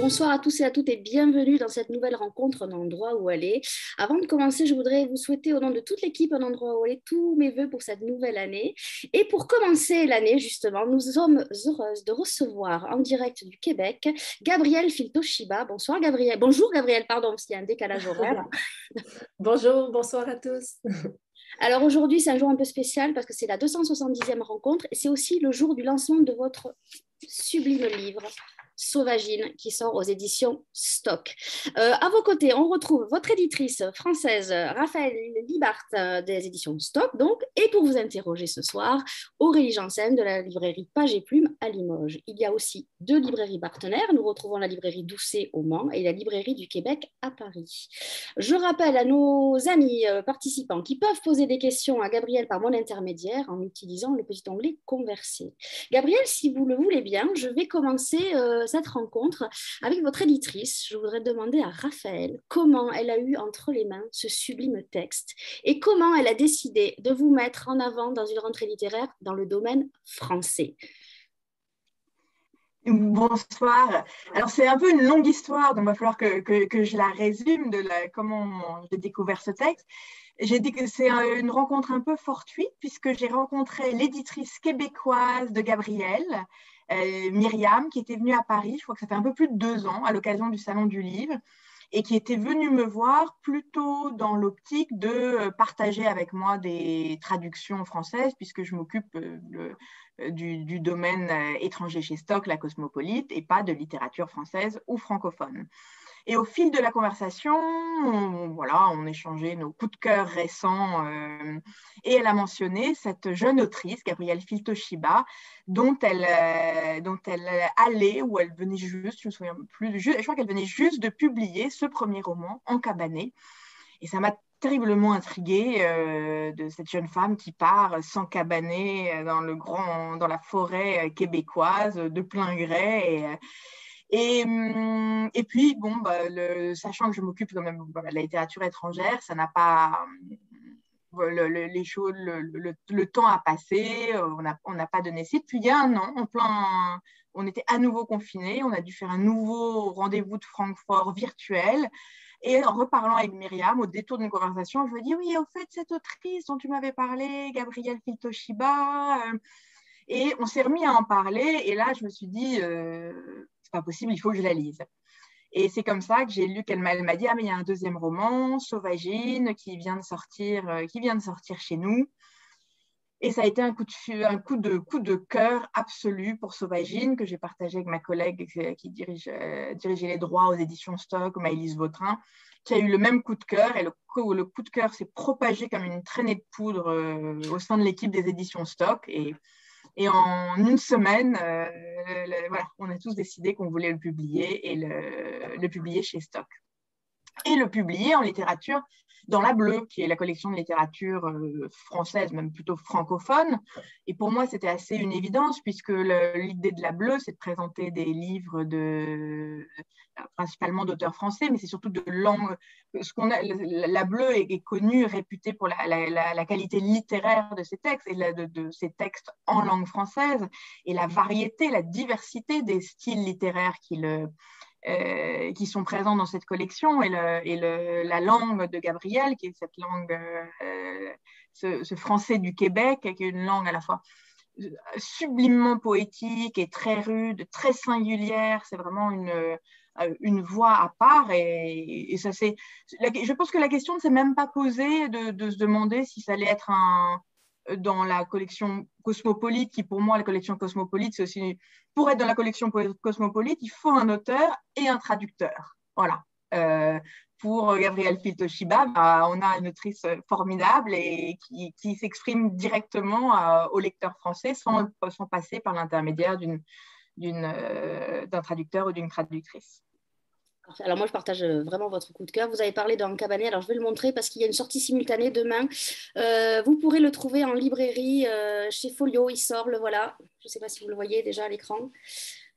Bonsoir à tous et à toutes et bienvenue dans cette nouvelle rencontre Un endroit où aller. Avant de commencer, je voudrais vous souhaiter au nom de toute l'équipe Un endroit où aller tous mes voeux pour cette nouvelle année. Et pour commencer l'année, justement, nous sommes heureuses de recevoir en direct du Québec Gabrielle Filtoshiba. Bonsoir Gabrielle. Bonjour Gabrielle, pardon, parce qu'il y a un décalage horaire. Bonjour, bonsoir à tous. Alors aujourd'hui, c'est un jour un peu spécial parce que c'est la 270e rencontre et c'est aussi le jour du lancement de votre sublime livre Sauvagine qui sort aux éditions Stock. À vos côtés, on retrouve votre éditrice française Raphaël Libart des éditions Stock donc, et pour vous interroger ce soir, Aurélie Janssen de la librairie Page et Plume à Limoges. Il y a aussi deux librairies partenaires. Nous retrouvons la librairie Doucet au Mans et la librairie du Québec à Paris. Je rappelle à nos amis participants qui peuvent poser des questions à Gabrielle par mon intermédiaire en utilisant le petit onglet Converser. Gabrielle, si vous le voulez bien, je vais commencer cette rencontre avec votre éditrice. Je voudrais demander à Raphaël comment elle a eu entre les mains ce sublime texte et comment elle a décidé de vous mettre en avant dans une rentrée littéraire dans le domaine français. Bonsoir. Alors, c'est un peu une longue histoire, donc il va falloir que je la résume comment j'ai découvert ce texte. J'ai dit que c'est une rencontre un peu fortuite puisque j'ai rencontré l'éditrice québécoise de Gabrielle, Myriam, qui était venue à Paris, je crois que ça fait un peu plus de 2 ans, à l'occasion du Salon du Livre, et qui était venue me voir plutôt dans l'optique de partager avec moi des traductions françaises, puisque je m'occupe du domaine étranger chez Stock, la Cosmopolite, et pas de littérature française ou francophone. Et au fil de la conversation, on échangeait nos coups de cœur récents et elle a mentionné cette jeune autrice, Gabrielle Filtoshiba, dont elle allait, ou elle venait juste, je me souviens plus, je crois qu'elle venait juste de publier ce premier roman, Encabané. Et ça m'a terriblement intriguée de cette jeune femme qui part s'encabaner dans la forêt québécoise de plein gré. Et puis, sachant que je m'occupe quand même de la littérature étrangère, ça n'a pas. Le temps a passé, on n'a pas donné suite. Puis il y a un an, on était à nouveau confinés, on a dû faire un nouveau rendez-vous de Francfort virtuel. Et en reparlant avec Myriam, au détour d'une conversation, je lui ai dit, oui, au fait, cette autrice dont tu m'avais parlé, Gabrielle Filtoshiba, et on s'est remis à en parler. Et là, je me suis dit, c'est pas possible, il faut que je la lise. Et c'est comme ça que j'ai lu qu'elle m'a dit, ah, mais il y a un deuxième roman, Sauvagine, qui vient de sortir chez nous. Et ça a été un coup de cœur absolu pour Sauvagine, que j'ai partagé avec ma collègue qui dirigeait les droits aux éditions Stock, Maëlys Vautrin, qui a eu le même coup de cœur. Et le coup de cœur s'est propagé comme une traînée de poudre au sein de l'équipe des éditions Stock. Et en une semaine, on a tous décidé qu'on voulait le publier et le publier chez Stock. Et le publier en littérature dans La Bleue, qui est la collection de littérature française, même plutôt francophone. Et pour moi, c'était assez une évidence, puisque l'idée de La Bleue, c'est de présenter des livres principalement d'auteurs français, mais c'est surtout de langue. La Bleue est connue, réputée pour la qualité littéraire de ses textes, et de ses textes en langue française, et la variété, la diversité des styles littéraires qui sont présents dans cette collection, et la langue de Gabrielle, qui est cette langue, ce français du Québec, qui est une langue à la fois sublimement poétique et très rude, très singulière. C'est vraiment une voix à part, et ça, je pense que la question ne s'est même pas posée de se demander si ça allait être dans la collection Cosmopolite, qui pour moi, la collection Cosmopolite, c'est aussi, pour être dans la collection Cosmopolite, il faut un auteur et un traducteur. Voilà. Pour Gabrielle Filtoshiba, on a une autrice formidable et qui s'exprime directement au lecteur français sans passer par l'intermédiaire d'un traducteur ou d'une traductrice. Alors moi, je partage vraiment votre coup de cœur. Vous avez parlé d'Encabané, alors je vais le montrer parce qu'il y a une sortie simultanée demain. Vous pourrez le trouver en librairie chez Folio, il sort, le voilà. Je ne sais pas si vous le voyez déjà à l'écran.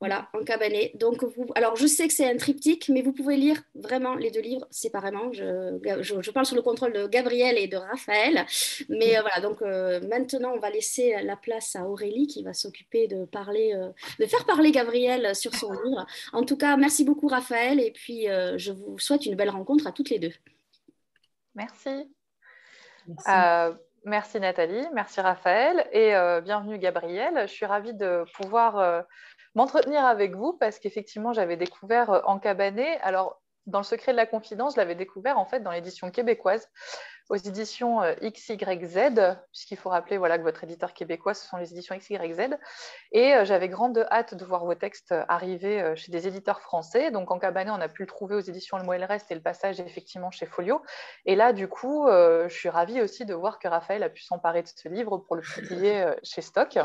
Voilà, en cabanet. Donc, alors, je sais que c'est un triptyque, mais vous pouvez lire vraiment les deux livres séparément. Je parle sous le contrôle de Gabriel et de Raphaël. Mais voilà, donc maintenant, on va laisser la place à Aurélie qui va s'occuper de faire parler Gabriel sur son livre. En tout cas, merci beaucoup, Raphaël. Et puis, je vous souhaite une belle rencontre à toutes les deux. Merci. Merci. Merci Nathalie, merci Raphaël et bienvenue Gabriel. Je suis ravie de pouvoir m'entretenir avec vous parce qu'effectivement j'avais découvert En cabanet. Alors dans le secret de la confidence, je l'avais découvert en fait dans l'édition québécoise aux éditions XYZ, puisqu'il faut rappeler voilà, que votre éditeur québécois, ce sont les éditions XYZ. Et j'avais grande hâte de voir vos textes arriver chez des éditeurs français. Donc, En cabanet, on a pu le trouver aux éditions Le Mot et le Reste et le passage, effectivement, chez Folio. Et là, du coup, je suis ravie aussi de voir que Raphaël a pu s'emparer de ce livre pour le publier chez Stock.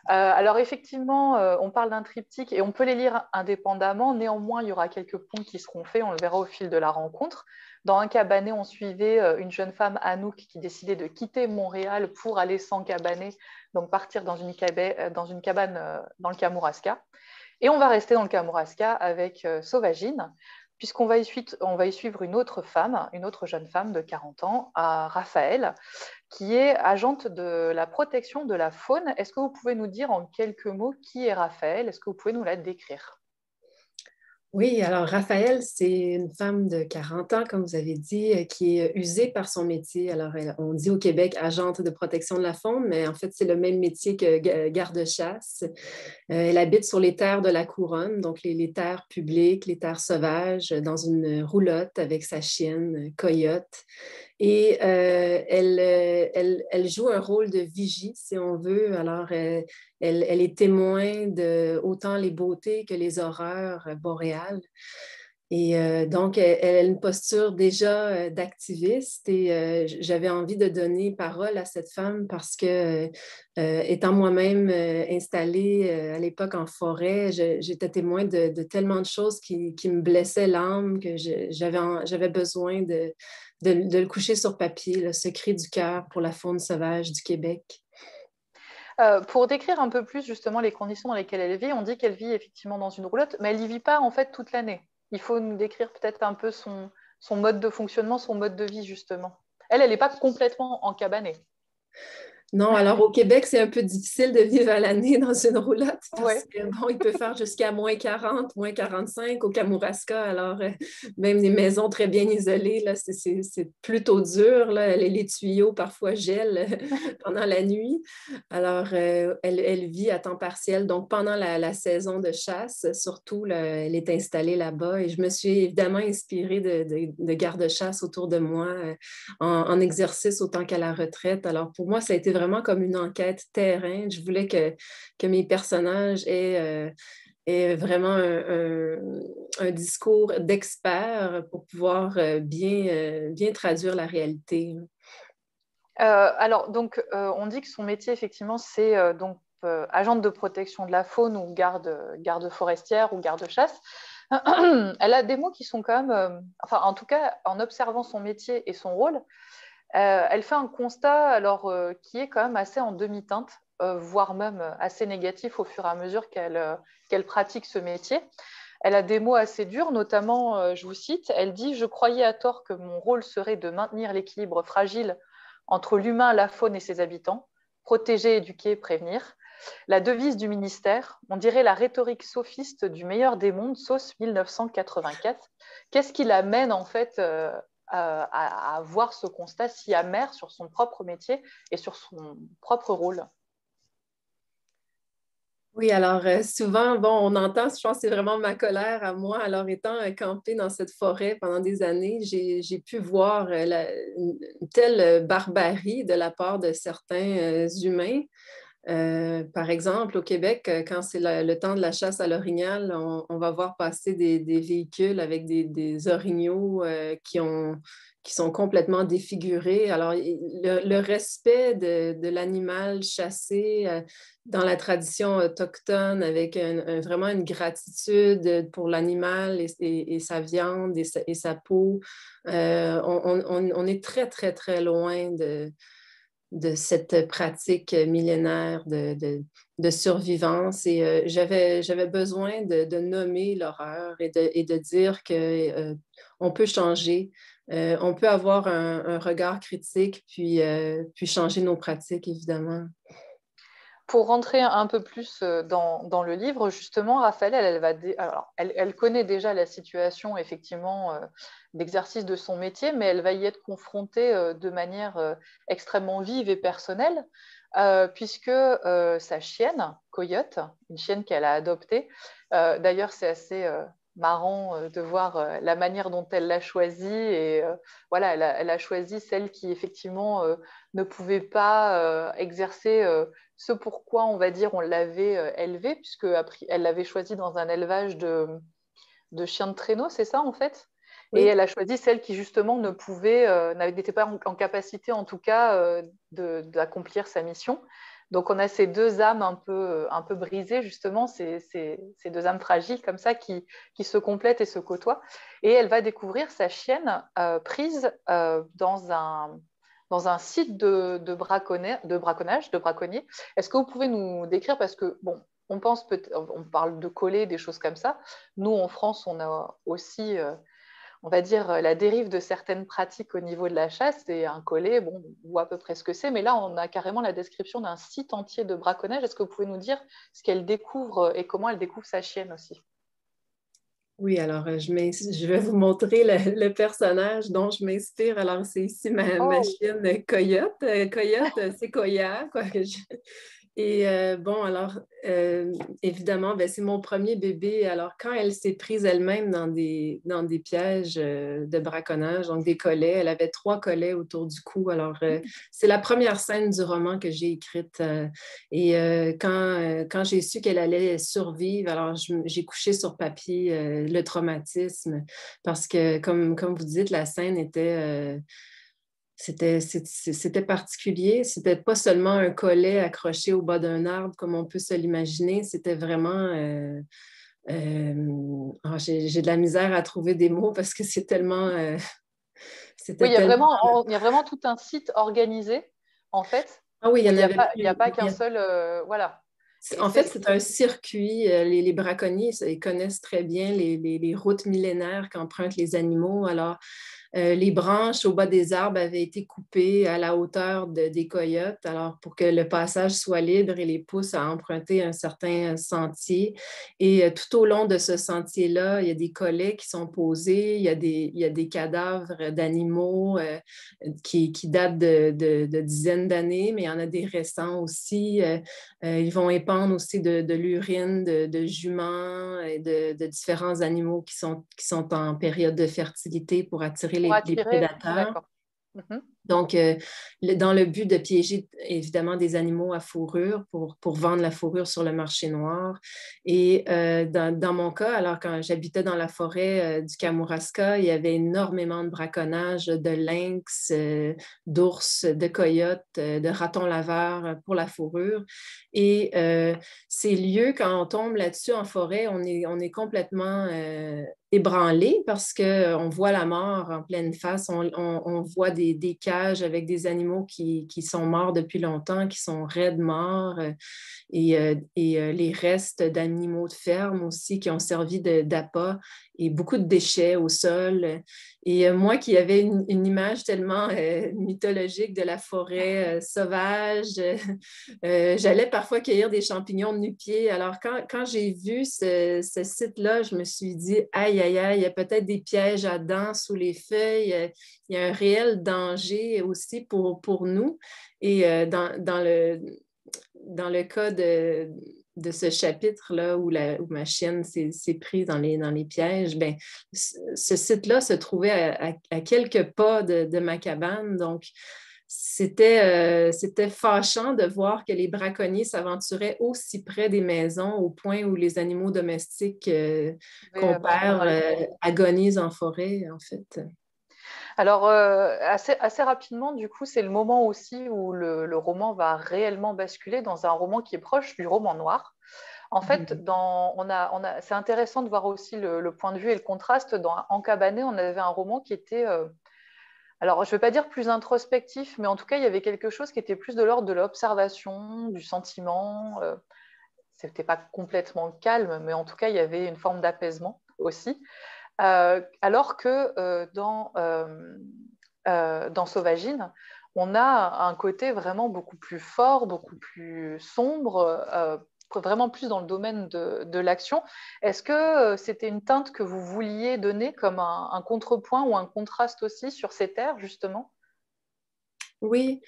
Alors effectivement, on parle d'un triptyque et on peut les lire indépendamment. Néanmoins, il y aura quelques ponts qui seront faits, on le verra au fil de la rencontre. Dans Un cabanet, on suivait une jeune femme, Anouk, qui décidait de quitter Montréal pour aller s'encabaner, donc partir dans une cabane dans le Kamouraska. Et on va rester dans le Kamouraska avec Sauvagine, puisqu'on va y suivre une autre jeune femme de 40 ans, Raphaël, qui est agente de la protection de la faune. Est-ce que vous pouvez nous dire en quelques mots qui est Raphaël? Est-ce que vous pouvez nous la décrire? Oui, alors Raphaël, c'est une femme de 40 ans, comme vous avez dit, qui est usée par son métier. Alors, on dit au Québec agente de protection de la faune, mais en fait, c'est le même métier que garde-chasse. Elle habite sur les terres de la couronne, donc les terres publiques, les terres sauvages, dans une roulotte avec sa chienne, Coyote. Et elle joue un rôle de vigie, si on veut. Alors, elle est témoin de autant les beautés que les horreurs boréales. Et donc, elle a une posture déjà d'activiste et j'avais envie de donner parole à cette femme parce que, étant moi-même installée à l'époque en forêt, j'étais témoin de tellement de choses qui me blessaient l'âme que j'avais besoin de le coucher sur papier, le secret du cœur pour la faune sauvage du Québec. Pour décrire un peu plus justement les conditions dans lesquelles elle vit, on dit qu'elle vit effectivement dans une roulotte, mais elle n'y vit pas en fait toute l'année. Il faut nous décrire peut-être un peu son mode de fonctionnement, son mode de vie justement. Elle n'est pas complètement encabanée. Non, alors au Québec, c'est un peu difficile de vivre à l'année dans une roulotte parce que bon, il peut faire jusqu'à moins 40, moins 45 au Kamouraska. Alors, même des maisons très bien isolées, là, c'est plutôt dur. Là. Les tuyaux parfois gèlent pendant la nuit. Alors, elle vit à temps partiel. Donc, pendant la saison de chasse, surtout, là, elle est installée là-bas. Et je me suis évidemment inspirée de gardes-chasse autour de moi en exercice autant qu'à la retraite. Alors, pour moi, ça a été vraiment comme une enquête terrain. Je voulais que mes personnages aient vraiment un discours d'expert pour pouvoir bien traduire la réalité. Alors, donc, on dit que son métier, effectivement, c'est agente de protection de la faune ou garde forestière ou garde-chasse. Elle a des mots qui sont quand même, enfin, en tout cas, en observant son métier et son rôle, elle fait un constat qui est quand même assez en demi-teinte, voire même assez négatif au fur et à mesure qu'elle pratique ce métier. Elle a des mots assez durs, notamment, je vous cite, elle dit « Je croyais à tort que mon rôle serait de maintenir l'équilibre fragile entre l'humain, la faune et ses habitants, protéger, éduquer, prévenir. La devise du ministère, on dirait la rhétorique sophiste du meilleur des mondes, sauce 1984. » Qu'est-ce qui l'amène en fait à avoir ce constat si amer sur son propre métier et sur son propre rôle? Oui, alors souvent, bon, on entend, je pense que c'est vraiment ma colère à moi. Alors, étant campée dans cette forêt pendant des années, j'ai pu voir une telle barbarie de la part de certains humains. Par exemple, au Québec, quand c'est le temps de la chasse à l'orignal, on va voir passer des véhicules avec des orignaux qui sont complètement défigurés. Alors, le respect de l'animal chassé dans la tradition autochtone, avec vraiment une gratitude pour l'animal et sa viande et sa peau, on est très, très, très loin de cette pratique millénaire de survivance. Et j'avais besoin de nommer l'horreur et de dire que on peut changer, on peut avoir un regard critique, puis changer nos pratiques, évidemment. Pour rentrer un peu plus dans le livre, justement, Raphaël, elle connaît déjà la situation, effectivement, d'exercice de son métier, mais elle va y être confrontée de manière extrêmement vive et personnelle, puisque sa chienne, Coyote, une chienne qu'elle a adoptée, d'ailleurs, c'est assez marrant de voir la manière dont elle l'a choisie, et voilà, elle a choisi celle qui, effectivement, ne pouvait pas exercer ce pourquoi, on va dire, on l'avait élevée, puisque elle l'avait choisie dans un élevage de chiens de traîneau, c'est ça en fait. Et Oui. elle a choisi celle qui justement n'était pas en capacité en tout cas d'accomplir sa mission. Donc on a ces deux âmes un peu brisées justement, ces deux âmes fragiles comme ça qui se complètent et se côtoient. Et elle va découvrir sa chienne prise dans un site de braconnier. Est-ce que vous pouvez nous décrire, parce que bon, on parle de collets, des choses comme ça. Nous, en France, on a aussi, on va dire, la dérive de certaines pratiques au niveau de la chasse. Et un collet, bon, on voit à peu près ce que c'est, mais là, on a carrément la description d'un site entier de braconnage. Est-ce que vous pouvez nous dire ce qu'elle découvre et comment elle découvre sa chienne aussi? Oui, alors je vais vous montrer le personnage dont je m'inspire. Alors, c'est ici ma Oh, chienne Coyote. Coyote, c'est Koya, quoi. Et bon, alors, évidemment, ben, c'est mon premier bébé. Alors, quand elle s'est prise elle-même dans des pièges de braconnage, donc des collets, elle avait 3 collets autour du cou. Alors, c'est la première scène du roman que j'ai écrite. Quand j'ai su qu'elle allait survivre, alors j'ai couché sur papier le traumatisme parce que, comme vous dites, la scène était... c'était particulier. C'était pas seulement un collet accroché au bas d'un arbre comme on peut se l'imaginer. C'était vraiment... j'ai de la misère à trouver des mots parce que c'est tellement... oui, c'était tellement... il y a vraiment tout un site organisé, en fait, Ah oui, il y où en avait il y a plus. pas qu'un seul, voilà. Et En fait, c'est un circuit. Les braconniers, ils connaissent très bien les routes millénaires qu'empruntent les animaux. Alors, les branches au bas des arbres avaient été coupées à la hauteur des coyotes, alors pour que le passage soit libre et les pousse à emprunter un certain sentier. Et tout au long de ce sentier-là, il y a des collets qui sont posés, il y a des cadavres d'animaux qui datent de dizaines d'années, mais il y en a des récents aussi. Ils vont épandre aussi de l'urine de juments et de différents animaux qui sont en période de fertilité pour attirer pour les attirer, prédateurs. d'accord. Mhm. Donc, dans le but de piéger évidemment des animaux à fourrure pour vendre la fourrure sur le marché noir. Et dans mon cas, alors quand j'habitais dans la forêt du Kamouraska, il y avait énormément de braconnage de lynx, d'ours, de coyotes, de ratons laveurs pour la fourrure. Et ces lieux, quand on tombe là-dessus en forêt, on est complètement ébranlé parce qu'on voit la mort en pleine face, on voit des cages avec des animaux qui sont morts depuis longtemps, qui sont raides morts, et les restes d'animaux de ferme aussi qui ont servi d'appât et beaucoup de déchets au sol. Et moi qui avais une image tellement mythologique de la forêt sauvage, j'allais parfois cueillir des champignons de nu-pieds. Alors, quand j'ai vu ce site-là, je me suis dit, aïe, aïe, aïe, il y a peut-être des pièges à dents sous les feuilles. Il y a un réel danger aussi pour nous. Et dans le cas de ce chapitre-là où ma chienne s'est prise dans les pièges, ben, ce site-là se trouvait à quelques pas de ma cabane. Donc, c'était fâchant de voir que les braconniers s'aventuraient aussi près des maisons au point où les animaux domestiques qu'on perd agonisent en forêt, en fait. Alors, assez rapidement, du coup, c'est le moment aussi où le roman va réellement basculer dans un roman qui est proche du roman noir. En fait, c'est intéressant de voir aussi le point de vue et le contraste. Dans En cabané, on avait un roman qui était Alors, je ne vais pas dire plus introspectif, mais en tout cas, il y avait quelque chose qui était plus de l'ordre de l'observation, du sentiment. Ce n'était pas complètement calme, mais en tout cas, il y avait une forme d'apaisement aussi. Alors que dans Sauvagine, on a un côté vraiment beaucoup plus fort, beaucoup plus sombre, vraiment plus dans le domaine de l'action. Est-ce que c'était une teinte que vous vouliez donner comme un contrepoint ou un contraste aussi sur ces terres, justement? Oui,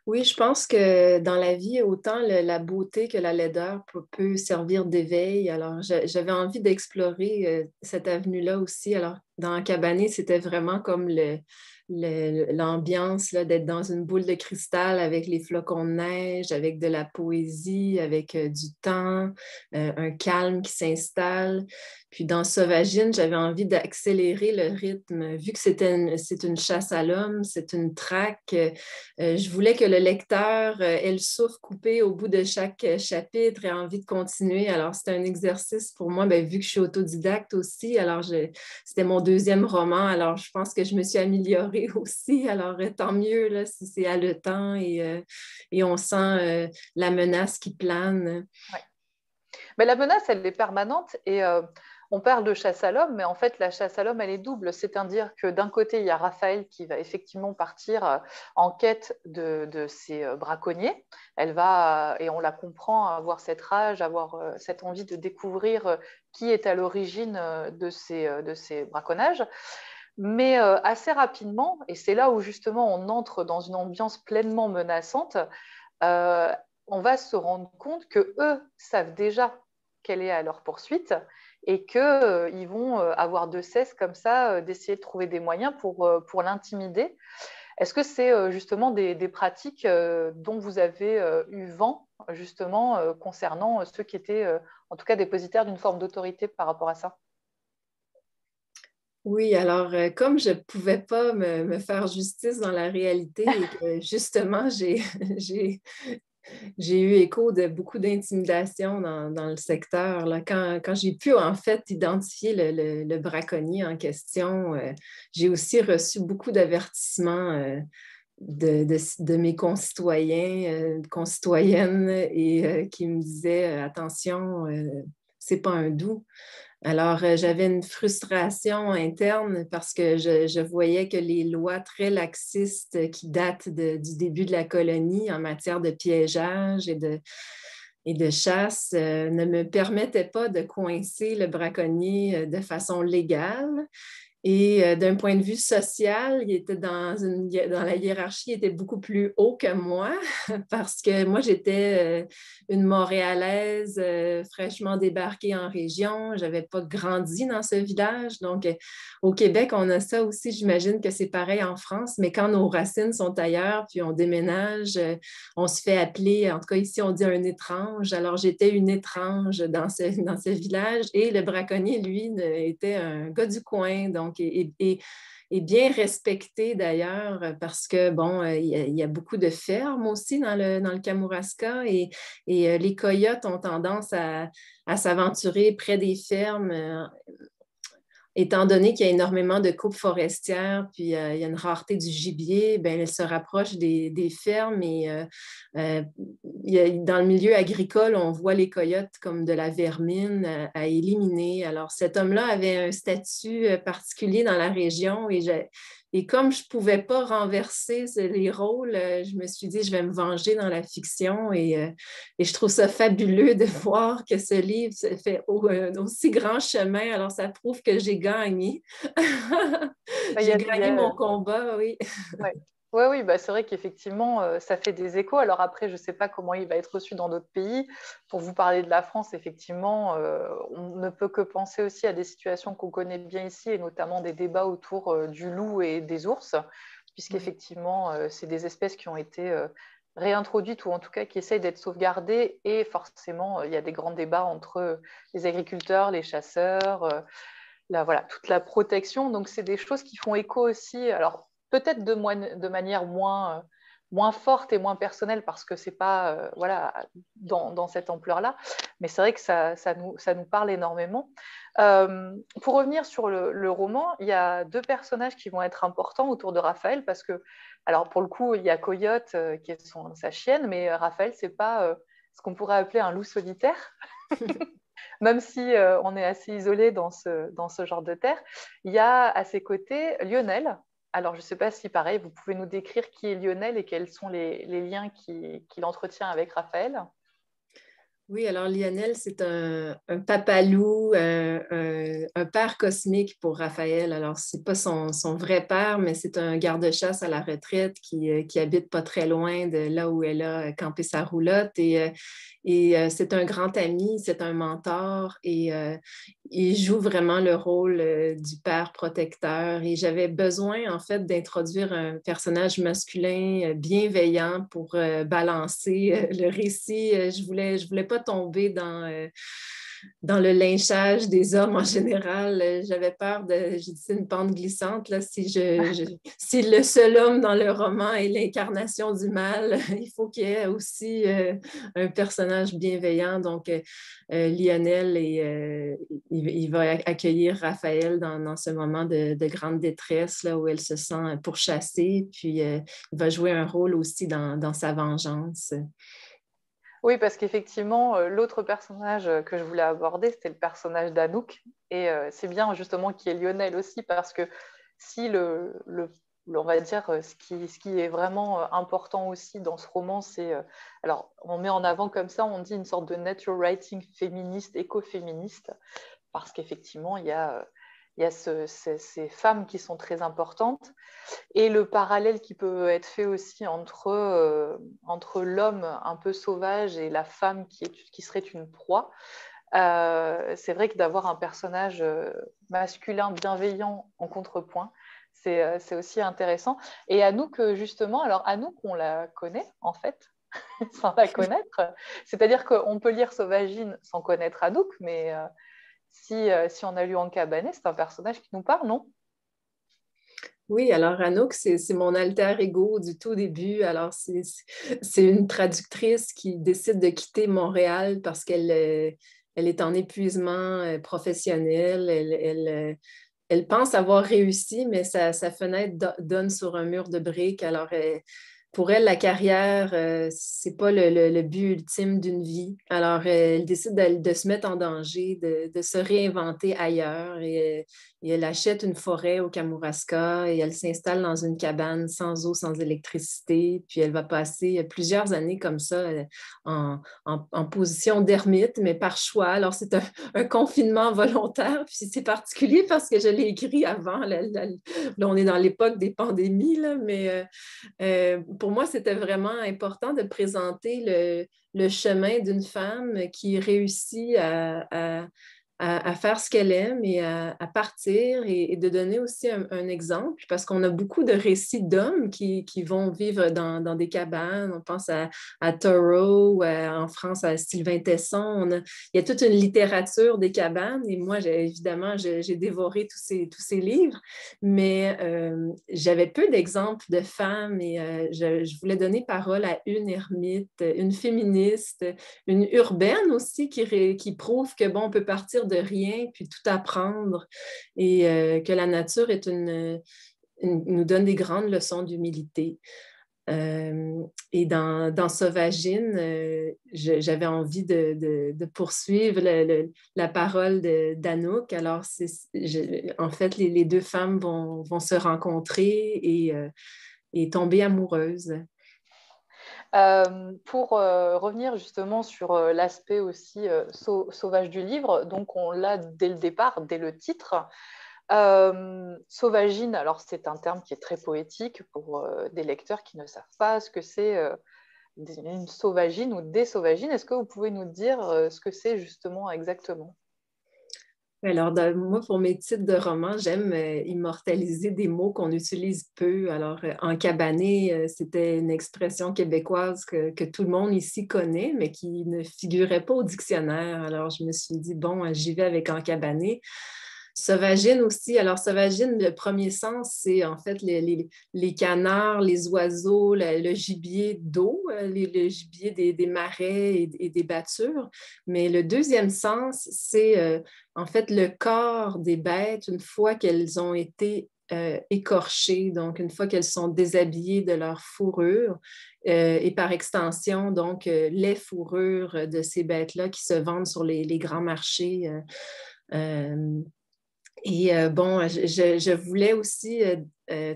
oui, je pense que dans la vie, autant la beauté que la laideur peut servir d'éveil. Alors, j'avais envie d'explorer cette avenue-là aussi. Alors, dans Cabané, c'était vraiment comme l'ambiance là, d'être dans une boule de cristal avec les flocons de neige, avec de la poésie, avec du temps, un calme qui s'installe. Puis dans Sauvagine, j'avais envie d'accélérer le rythme. Vu que c'est une chasse à l'homme, c'est une traque, je voulais que le lecteur ait le souffle coupé au bout de chaque chapitre et envie de continuer. Alors, c'était un exercice pour moi, bien, vu que je suis autodidacte aussi. Alors, c'était mon deuxième roman. Alors, je pense que je me suis améliorée aussi. Alors, tant mieux là, si c'est haletant et on sent la menace qui plane. Ouais. Mais la menace, elle est permanente et on parle de chasse à l'homme, mais en fait, la chasse à l'homme, elle est double. C'est-à-dire que d'un côté, il y a Raphaël qui va effectivement partir en quête de ces braconniers. Elle va, et on la comprend, avoir cette rage, avoir cette envie de découvrir qui est à l'origine de ces braconnages. Mais assez rapidement, et c'est là où justement on entre dans une ambiance pleinement menaçante, euh, on va se rendre compte que eux savent déjà qu'elle est à leur poursuite et qu'ils vont avoir de cesse comme ça d'essayer de trouver des moyens pour l'intimider. Est-ce que c'est justement des pratiques dont vous avez eu vent justement concernant ceux qui étaient en tout cas dépositaires d'une forme d'autorité par rapport à ça? Oui, alors comme je ne pouvais pas me faire justice dans la réalité et que justement j'ai eu écho de beaucoup d'intimidation dans le secteur. Là. Quand j'ai pu en fait identifier le braconnier en question, j'ai aussi reçu beaucoup d'avertissements de mes concitoyens, concitoyennes et qui me disaient attention, c'est pas un doux. Alors, j'avais une frustration interne parce que je voyais que les lois très laxistes qui datent du début de la colonie en matière de piégeage et de chasse ne me permettaient pas de coincer le braconnier de façon légale. Et d'un point de vue social, il était dans la hiérarchie, il était beaucoup plus haut que moi parce que moi, j'étais une Montréalaise fraîchement débarquée en région. Je n'avais pas grandi dans ce village. Donc, au Québec, on a ça aussi. J'imagine que c'est pareil en France. Mais quand nos racines sont ailleurs, puis on déménage, on se fait appeler, en tout cas ici, on dit un étrange. Alors, j'étais une étrange dans ce village. Et le braconnier, lui, était un gars du coin. Donc, et bien respecté d'ailleurs parce que, bon, il y a beaucoup de fermes aussi dans le Kamouraska et les coyotes ont tendance à s'aventurer près des fermes étant donné qu'il y a énormément de coupes forestières, puis il y a une rareté du gibier, bien, elle se rapproche des fermes et dans le milieu agricole, on voit les coyotes comme de la vermine à éliminer. Alors, cet homme-là avait un statut particulier dans la région et comme je ne pouvais pas renverser les rôles, je me suis dit, je vais me venger dans la fiction et je trouve ça fabuleux de voir que ce livre se fait aussi grand chemin. Alors, ça prouve que j'ai gagné. J'ai gagné mon combat, oui. Ouais. Oui, bah, c'est vrai qu'effectivement, ça fait des échos. Alors après, je ne sais pas comment il va être reçu dans d'autres pays. Pour vous parler de la France, effectivement, on ne peut que penser aussi à des situations qu'on connaît bien ici, et notamment des débats autour du loup et des ours, puisqu'effectivement, c'est des espèces qui ont été réintroduites ou en tout cas qui essayent d'être sauvegardées. Et forcément, il y a des grands débats entre les agriculteurs, les chasseurs, voilà, toute la protection. Donc, c'est des choses qui font écho aussi. Alors, peut-être de manière moins forte et moins personnelle parce que ce n'est pas voilà, dans cette ampleur-là. Mais c'est vrai que ça nous parle énormément. Pour revenir sur le roman, il y a deux personnages qui vont être importants autour de Raphaël parce que, alors pour le coup, il y a Coyote qui est sa chienne, mais Raphaël, c'est pas ce qu'on pourrait appeler un loup solitaire. Même si on est assez isolé dans ce genre de terre, il y a à ses côtés Lionel. Alors, je ne sais pas si, pareil, vous pouvez nous décrire qui est Lionel et quels sont les liens qu'il entretient avec Raphaël. Oui, alors Lionel, c'est un papa-loup, un père cosmique pour Raphaël. Alors, ce n'est pas son vrai père, mais c'est un garde-chasse à la retraite qui habite pas très loin de là où elle a campé sa roulotte. Et c'est un grand ami, c'est un mentor et il joue vraiment le rôle du père protecteur. Et j'avais besoin, en fait, d'introduire un personnage masculin bienveillant pour balancer le récit. Je voulais pas tomber dans le lynchage des hommes en général. J'avais peur j'ai dit, c'est une pente glissante. Là, si le seul homme dans le roman est l'incarnation du mal, il faut qu'il y ait aussi un personnage bienveillant. Donc, Lionel, il va accueillir Raphaël dans ce moment de grande détresse là, où elle se sent pourchassée. Puis, il va jouer un rôle aussi dans sa vengeance. Oui, parce qu'effectivement, l'autre personnage que je voulais aborder, c'était le personnage d'Anouk. Et c'est bien justement qu'il y ait Lionel aussi, parce que si on va dire, ce qui est vraiment important aussi dans ce roman, c'est... alors, on met en avant comme ça, on dit une sorte de nature writing féministe, écoféministe, parce qu'effectivement, il y a ces femmes qui sont très importantes. Et le parallèle qui peut être fait aussi entre l'homme un peu sauvage et la femme qui serait une proie. C'est vrai que d'avoir un personnage masculin bienveillant en contrepoint, c'est aussi intéressant. Et Anouk, justement, alors Anouk, on la connaît en fait, sans la connaître. C'est-à-dire qu'on peut lire Sauvagine sans connaître Anouk, mais si on a lu En Cabanet, c'est un personnage qui nous parle, non? Oui, alors Anouk, c'est mon alter ego du tout début. Alors, c'est une traductrice qui décide de quitter Montréal parce qu'elle elle est en épuisement professionnel. Elle pense avoir réussi, mais sa fenêtre donne sur un mur de briques. Alors, pour elle, la carrière, c'est pas le but ultime d'une vie. Alors, elle décide de se mettre en danger, de se réinventer ailleurs. Et elle achète une forêt au Kamouraska et elle s'installe dans une cabane sans eau, sans électricité. Puis elle va passer plusieurs années comme ça en position d'ermite, mais par choix. Alors, c'est un confinement volontaire. Puis c'est particulier parce que je l'ai écrit avant. Là, on est dans l'époque des pandémies, là, mais pour moi, c'était vraiment important de présenter le chemin d'une femme qui réussit à faire ce qu'elle aime et à partir et de donner aussi un exemple parce qu'on a beaucoup de récits d'hommes qui vont vivre dans des cabanes. On pense à Thoreau, en France à Sylvain Tesson. Il y a toute une littérature des cabanes et moi, évidemment, j'ai dévoré tous ces livres, mais j'avais peu d'exemples de femmes et je voulais donner parole à une ermite, une féministe, une urbaine aussi qui prouve que, bon, on peut partir de rien puis tout apprendre et que la nature nous donne des grandes leçons d'humilité. Et dans Sauvagine, j'avais envie de poursuivre la parole d'Anouk. Alors, en fait, les deux femmes vont se rencontrer et tomber amoureuses. Pour revenir justement sur l'aspect aussi sauvage du livre, donc on l'a dès le départ, dès le titre. Sauvagine, alors c'est un terme qui est très poétique pour des lecteurs qui ne savent pas ce que c'est une sauvagine ou des sauvagines. Est-ce que vous pouvez nous dire ce que c'est justement exactement? Alors, moi, pour mes titres de romans, j'aime immortaliser des mots qu'on utilise peu. Alors, en cabané, c'était une expression québécoise que tout le monde ici connaît, mais qui ne figurait pas au dictionnaire. Alors, je me suis dit, bon, j'y vais avec en cabané. Sauvagine aussi. Alors, Sauvagine, le premier sens, c'est en fait les canards, les oiseaux, le gibier d'eau, le gibier des marais et des battures. Mais le deuxième sens, c'est en fait le corps des bêtes une fois qu'elles ont été écorchées, donc une fois qu'elles sont déshabillées de leur fourrure. Et par extension, donc, les fourrures de ces bêtes-là qui se vendent sur les grands marchés. Bon, je voulais aussi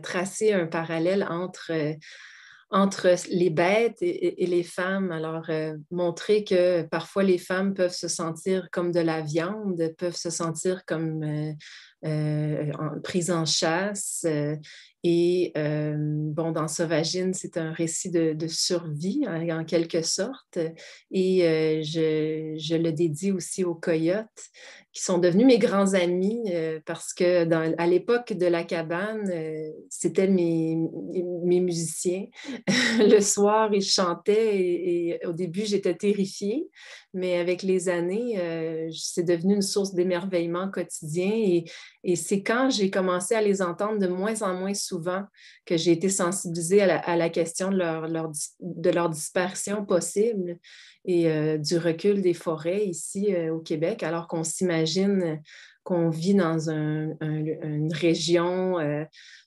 tracer un parallèle entre les bêtes et les femmes. Alors, montrer que parfois les femmes peuvent se sentir comme de la viande, peuvent se sentir comme prises en chasse. Bon, dans Sauvagine, c'est un récit de survie en quelque sorte. Et je le dédie aussi aux coyotes, qui sont devenus mes grands amis parce que à l'époque de la cabane, c'était mes musiciens. Le soir, ils chantaient et au début, j'étais terrifiée, mais avec les années, c'est devenu une source d'émerveillement quotidien et c'est quand j'ai commencé à les entendre de moins en moins souvent que j'ai été sensibilisée à la question de leur disparition possible et du recul des forêts ici au Québec, alors qu'on s'imagine qu'on vit dans une région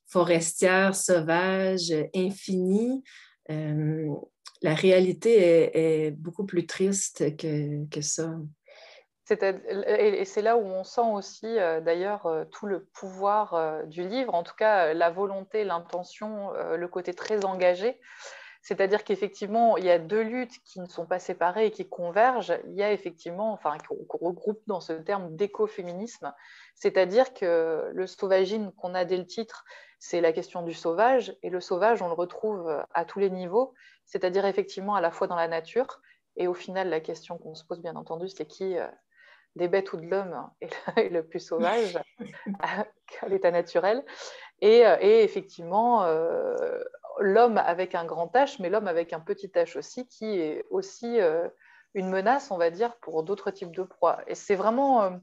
forestière, sauvage, infinie. La réalité est beaucoup plus triste que ça. Et c'est là où on sent aussi, d'ailleurs, tout le pouvoir du livre, en tout cas la volonté, l'intention, le côté très engagé. C'est-à-dire qu'effectivement, il y a deux luttes qui ne sont pas séparées et qui convergent. Il y a effectivement, enfin, qu'on regroupe dans ce terme d'écoféminisme, c'est-à-dire que le sauvagine qu'on a dès le titre, c'est la question du sauvage, et le sauvage, on le retrouve à tous les niveaux, c'est-à-dire effectivement à la fois dans la nature, et au final, la question qu'on se pose, bien entendu, c'est qui des bêtes ou de l'homme est le plus sauvage à l'état naturel. Et effectivement, l'homme avec un grand H, mais l'homme avec un petit H aussi, qui est aussi une menace, on va dire, pour d'autres types de proies. Et c'est vraiment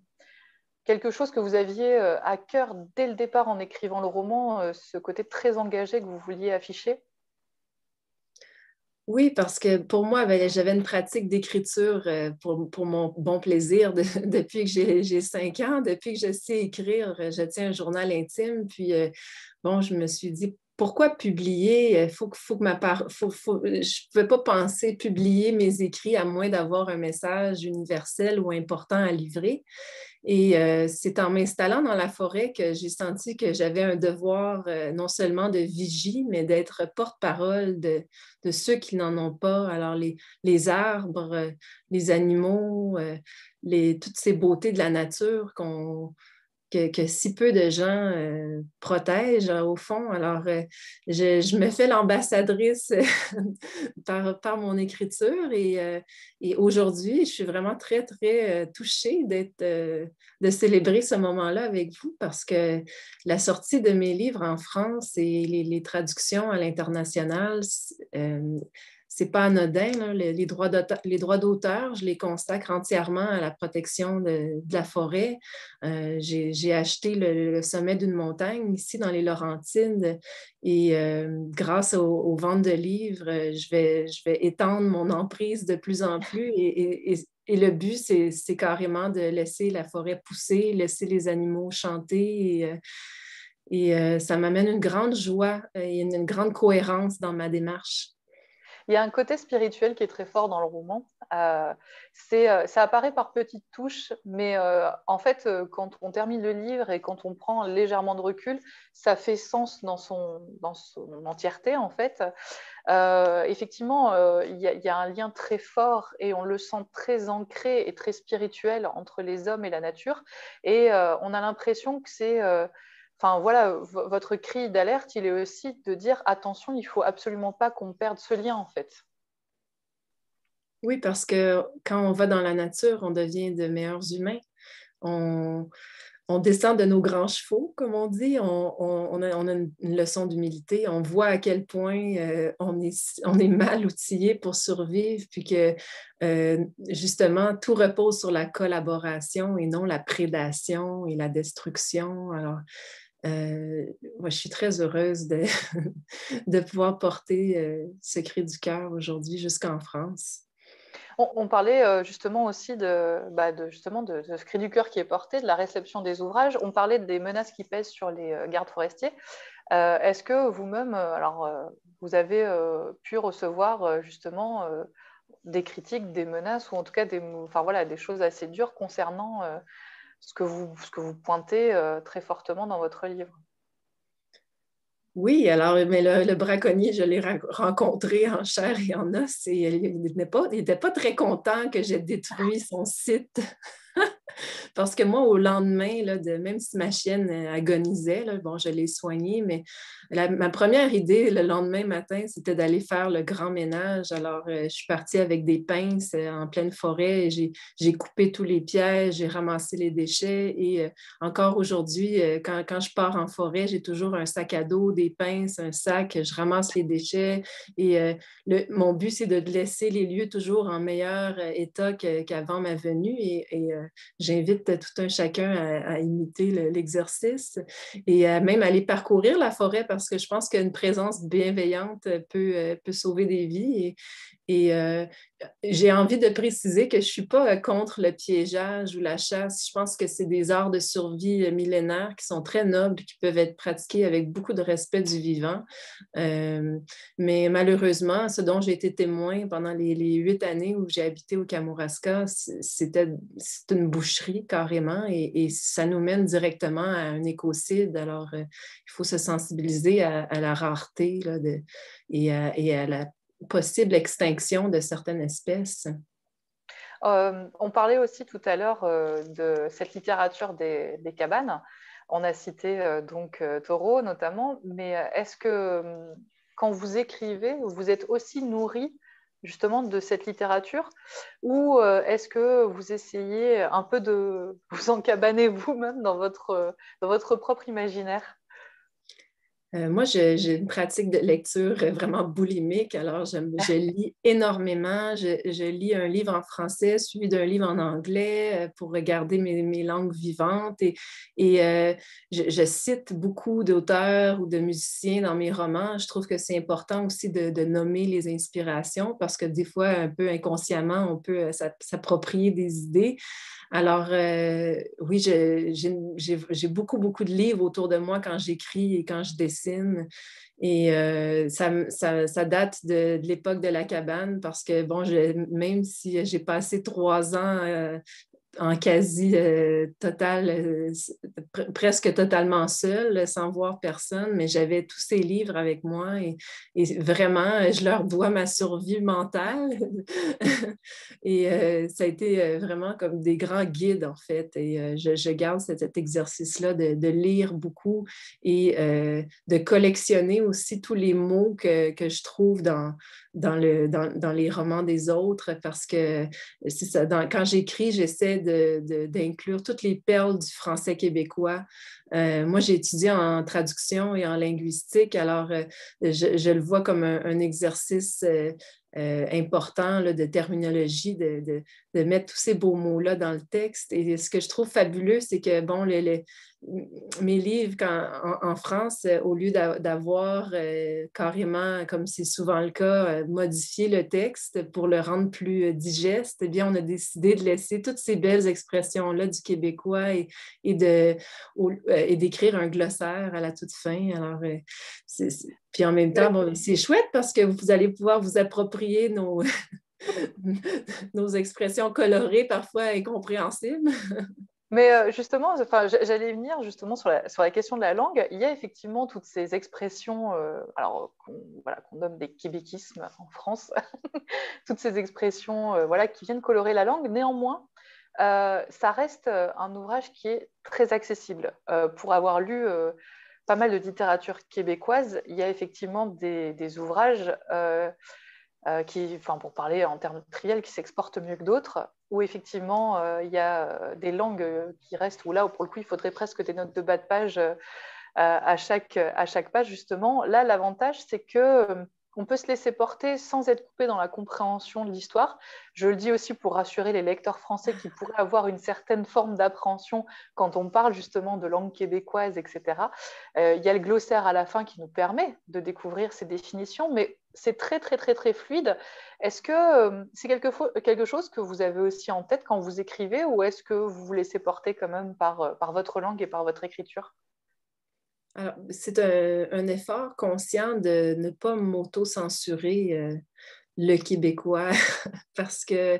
quelque chose que vous aviez à cœur dès le départ en écrivant le roman, ce côté très engagé que vous vouliez afficher. Oui, parce que pour moi, j'avais une pratique d'écriture pour mon bon plaisir depuis que j'ai 5 ans, depuis que je sais écrire, je tiens un journal intime. Puis, bon, je me suis dit, pourquoi publier? Faut que je ne pouvais pas penser publier mes écrits à moins d'avoir un message universel ou important à livrer. Et c'est en m'installant dans la forêt que j'ai senti que j'avais un devoir non seulement de vigie, mais d'être porte-parole de ceux qui n'en ont pas. Alors, les arbres, les animaux, toutes ces beautés de la nature que si peu de gens protègent au fond. Alors, je me fais l'ambassadrice par mon écriture et aujourd'hui, je suis vraiment très, très touchée de célébrer ce moment-là avec vous parce que la sortie de mes livres en France et les traductions à l'international, c'est pas anodin, là. Les droits d'auteur, je les consacre entièrement à la protection de la forêt. J'ai acheté le sommet d'une montagne ici dans les Laurentides et grâce aux ventes de livres, je vais étendre mon emprise de plus en plus et le but, c'est carrément de laisser la forêt pousser, laisser les animaux chanter et ça m'amène une grande joie et une grande cohérence dans ma démarche. Il y a un côté spirituel qui est très fort dans le roman. Ça apparaît par petites touches, mais en fait, quand on termine le livre et quand on prend légèrement de recul, ça fait sens dans son entièreté, en fait. Effectivement, il y a un lien très fort et on le sent très ancré et très spirituel entre les hommes et la nature. Et on a l'impression que c'est... Enfin voilà, votre cri d'alerte, il est aussi de dire attention, il ne faut absolument pas qu'on perde ce lien en fait. Oui, parce que quand on va dans la nature, on devient de meilleurs humains. on descend de nos grands chevaux, comme on dit. On a une leçon d'humilité. On voit à quel point on est mal outillé pour survivre, puis que justement, tout repose sur la collaboration et non la prédation et la destruction. Alors, moi, je suis très heureuse de, de pouvoir porter ce cri du cœur aujourd'hui jusqu'en France. On parlait justement aussi justement de ce cri du cœur qui est porté, de la réception des ouvrages. On parlait des menaces qui pèsent sur les gardes forestiers. Est-ce que vous-même, vous avez pu recevoir justement des critiques, des menaces, ou en tout cas des choses assez dures concernant ce que vous pointez très fortement dans votre livre? Oui, alors, mais le braconnier, je l'ai rencontré en chair et en os et il n'était pas très content que j'ai détruit son site. Parce que moi, au lendemain, là, même si ma chienne agonisait, là, bon, je l'ai soignée, mais ma première idée le lendemain matin, c'était d'aller faire le grand ménage. Alors, je suis partie avec des pinces en pleine forêt. Et j'ai coupé tous les pièges, j'ai ramassé les déchets. Et encore aujourd'hui, quand je pars en forêt, j'ai toujours un sac à dos, des pinces, un sac, je ramasse les déchets. Et mon but, c'est de laisser les lieux toujours en meilleur état qu'avant ma venue. Et j'invite tout un chacun à imiter l'exercice et à même aller parcourir la forêt parce que je pense qu'une présence bienveillante peut sauver des vies. Et j'ai envie de préciser que je ne suis pas contre le piégeage ou la chasse. Je pense que c'est des arts de survie millénaires qui sont très nobles, qui peuvent être pratiqués avec beaucoup de respect du vivant. Mais malheureusement, ce dont j'ai été témoin pendant les 8 années où j'ai habité au Kamouraska, c'est une boucherie carrément et ça nous mène directement à un écocide. Alors, il faut se sensibiliser à la rareté là, et à la possible extinction de certaines espèces. On parlait aussi tout à l'heure de cette littérature des cabanes. On a cité Thoreau notamment, mais est-ce que quand vous écrivez, vous êtes aussi nourri justement de cette littérature ou est-ce que vous essayez un peu de vous encabaner vous-même dans votre propre imaginaire? Moi, j'ai une pratique de lecture vraiment boulimique. Alors, je lis énormément. Je lis un livre en français suivi d'un livre en anglais pour regarder mes langues vivantes. Je cite beaucoup d'auteurs ou de musiciens dans mes romans. Je trouve que c'est important aussi de nommer les inspirations parce que des fois, un peu inconsciemment, on peut s'approprier des idées. Alors, oui, j'ai beaucoup, beaucoup de livres autour de moi quand j'écris et quand je dessine. Et ça date de l'époque de la cabane parce que, bon, même si j'ai passé 3 ans en quasi total, presque totalement seule, sans voir personne, mais j'avais tous ces livres avec moi et vraiment, je leur dois ma survie mentale. Et ça a été vraiment comme des grands guides, en fait. Et je garde cet exercice-là de lire beaucoup et de collectionner aussi tous les mots que je trouve dans les romans des autres parce que c'est ça, quand j'écris, j'essaie d'inclure toutes les perles du français québécois. Moi, j'ai étudié en traduction et en linguistique, alors je le vois comme un exercice important là, de terminologie, de mettre tous ces beaux mots-là dans le texte. Et ce que je trouve fabuleux, c'est que, bon, mes livres en France, au lieu d'avoir carrément, comme c'est souvent le cas, modifié le texte pour le rendre plus digeste, eh bien, on a décidé de laisser toutes ces belles expressions-là du québécois et d'écrire un glossaire à la toute fin. Alors, puis en même temps, bon, c'est chouette parce que vous allez pouvoir vous approprier nos expressions colorées, parfois incompréhensibles. Mais justement, j'allais venir justement sur la question de la langue. Il y a effectivement toutes ces expressions qu'on nomme des québéquismes en France, toutes ces expressions qui viennent colorer la langue. Néanmoins, ça reste un ouvrage qui est très accessible. Pour avoir lu pas mal de littérature québécoise, il y a effectivement des ouvrages pour parler en termes triels, qui s'exportent mieux que d'autres. où effectivement, il y a des langues qui restent, où là, pour le coup, il faudrait presque des notes de bas de page à chaque page, justement. Là, l'avantage, c'est que on peut se laisser porter sans être coupé dans la compréhension de l'histoire. Je le dis aussi pour rassurer les lecteurs français qui pourraient avoir une certaine forme d'appréhension quand on parle justement de langue québécoise, etc. Il y a le glossaire à la fin qui nous permet de découvrir ces définitions, mais c'est très, très, très, très fluide. Est-ce que c'est quelque chose que vous avez aussi en tête quand vous écrivez, ou est-ce que vous vous laissez porter quand même par votre langue et par votre écriture? Alors, c'est un effort conscient de ne pas m'auto-censurer le québécois parce que,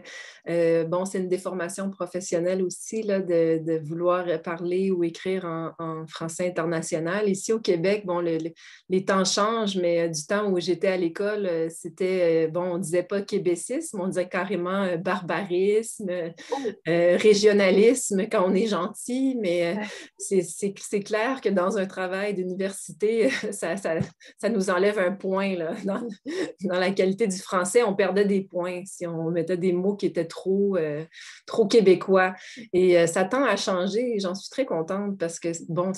bon, c'est une déformation professionnelle aussi là, de vouloir parler ou écrire en français international. Ici au Québec, bon, les temps changent, mais du temps où j'étais à l'école, c'était, bon, on ne disait pas québécisme, on disait carrément barbarisme, régionalisme quand on est gentil, mais c'est clair que dans un travail d'université, ça nous enlève un point là, dans la qualité du français. On perdait des points si on mettait des mots qui étaient trop québécois. Et ça tend à changer et j'en suis très contente parce que, bon,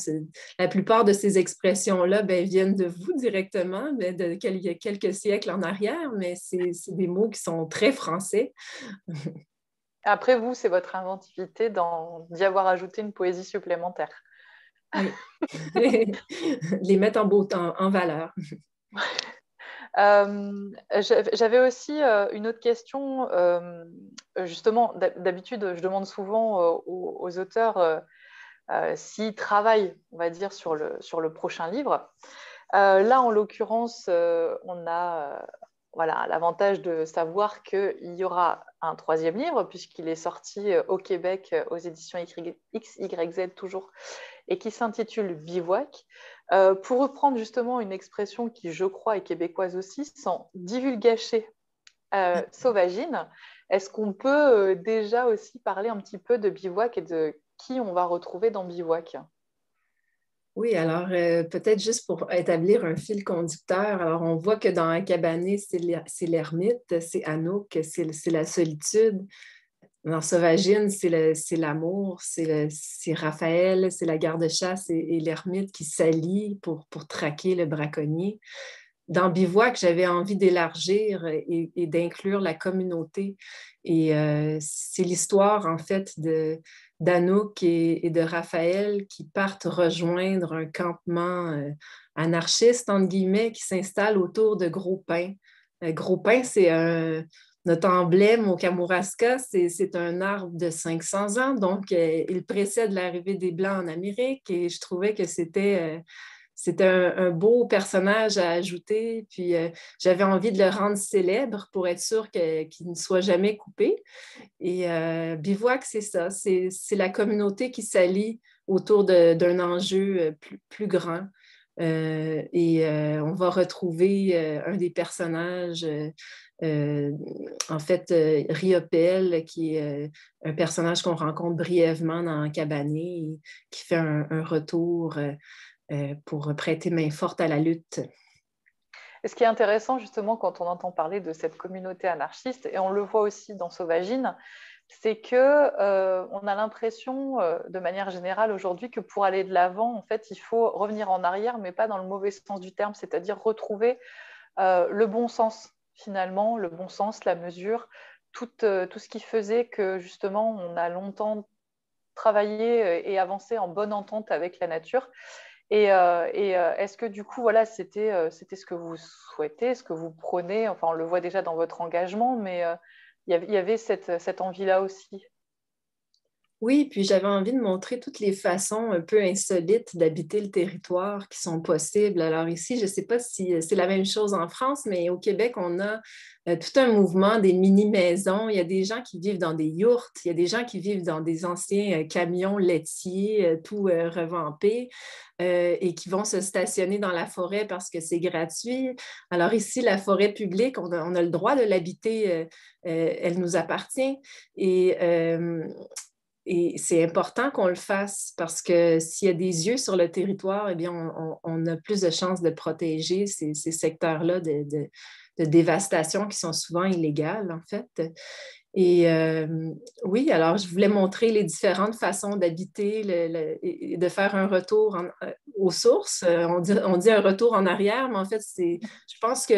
la plupart de ces expressions-là viennent de vous directement, de quelques siècles en arrière, mais c'est des mots qui sont très français. Après, vous, c'est votre inventivité d'y avoir ajouté une poésie supplémentaire. Oui. Les mettre en valeur. J'avais aussi une autre question. Justement, d'habitude, je demande souvent aux auteurs s'ils travaillent, on va dire, sur le prochain livre. Là, en l'occurrence, on a voilà, l'avantage de savoir qu'il y aura un troisième livre, puisqu'il est sorti au Québec aux éditions XYZ toujours, et qui s'intitule Bivouac. Pour reprendre justement une expression qui, je crois, est québécoise aussi, sans divulgacher sauvagine, est-ce qu'on peut déjà aussi parler un petit peu de Bivouac et de qui on va retrouver dans Bivouac? Oui, alors peut-être juste pour établir un fil conducteur, alors on voit que dans Akabané, c'est l'ermite, c'est Anouk, c'est la solitude. Dans Sauvagine, c'est l'amour, c'est Raphaël, c'est la garde-chasse et l'ermite qui s'allient pour traquer le braconnier. Dans Bivouac, j'avais envie d'élargir et d'inclure la communauté. Et c'est l'histoire, en fait, d'Anouk et de Raphaël qui partent rejoindre un campement anarchiste, entre guillemets, qui s'installe autour de Gros Pin. Gros Pin, c'est notre emblème au Kamouraska, c'est un arbre de 500 ans, donc il précède l'arrivée des Blancs en Amérique et je trouvais que c'était un beau personnage à ajouter, puis j'avais envie de le rendre célèbre pour être sûr qu'il ne soit jamais coupé. Et Bivouac, c'est ça, c'est la communauté qui s'allie autour d'un enjeu plus grand. On va retrouver un des personnages, en fait, Riopelle, qui est un personnage qu'on rencontre brièvement dans Cabané, et qui fait un retour pour prêter main forte à la lutte. Et ce qui est intéressant justement quand on entend parler de cette communauté anarchiste, et on le voit aussi dans Sauvagine, c'est que on a l'impression de manière générale aujourd'hui que pour aller de l'avant, en fait, il faut revenir en arrière, mais pas dans le mauvais sens du terme, c'est-à-dire retrouver le bon sens finalement, le bon sens, la mesure, tout ce qui faisait que justement on a longtemps travaillé et avancé en bonne entente avec la nature. Et est-ce que du coup, voilà, c'était ce que vous souhaitez, ce que vous prenez, enfin on le voit déjà dans votre engagement, mais il y avait cette envie-là aussi. Oui, puis j'avais envie de montrer toutes les façons un peu insolites d'habiter le territoire qui sont possibles. Alors ici, je ne sais pas si c'est la même chose en France, mais au Québec, on a tout un mouvement des mini-maisons. Il y a des gens qui vivent dans des yourtes, il y a des gens qui vivent dans des anciens camions laitiers, tout revampés, et qui vont se stationner dans la forêt parce que c'est gratuit. Alors ici, la forêt publique, on a le droit de l'habiter, elle nous appartient. Et c'est important qu'on le fasse parce que s'il y a des yeux sur le territoire, eh bien, on a plus de chances de protéger ces secteurs-là de de dévastation qui sont souvent illégales, en fait. Et oui, alors je voulais montrer les différentes façons d'habiter et de faire un retour aux sources. On dit un retour en arrière, mais en fait, je pense que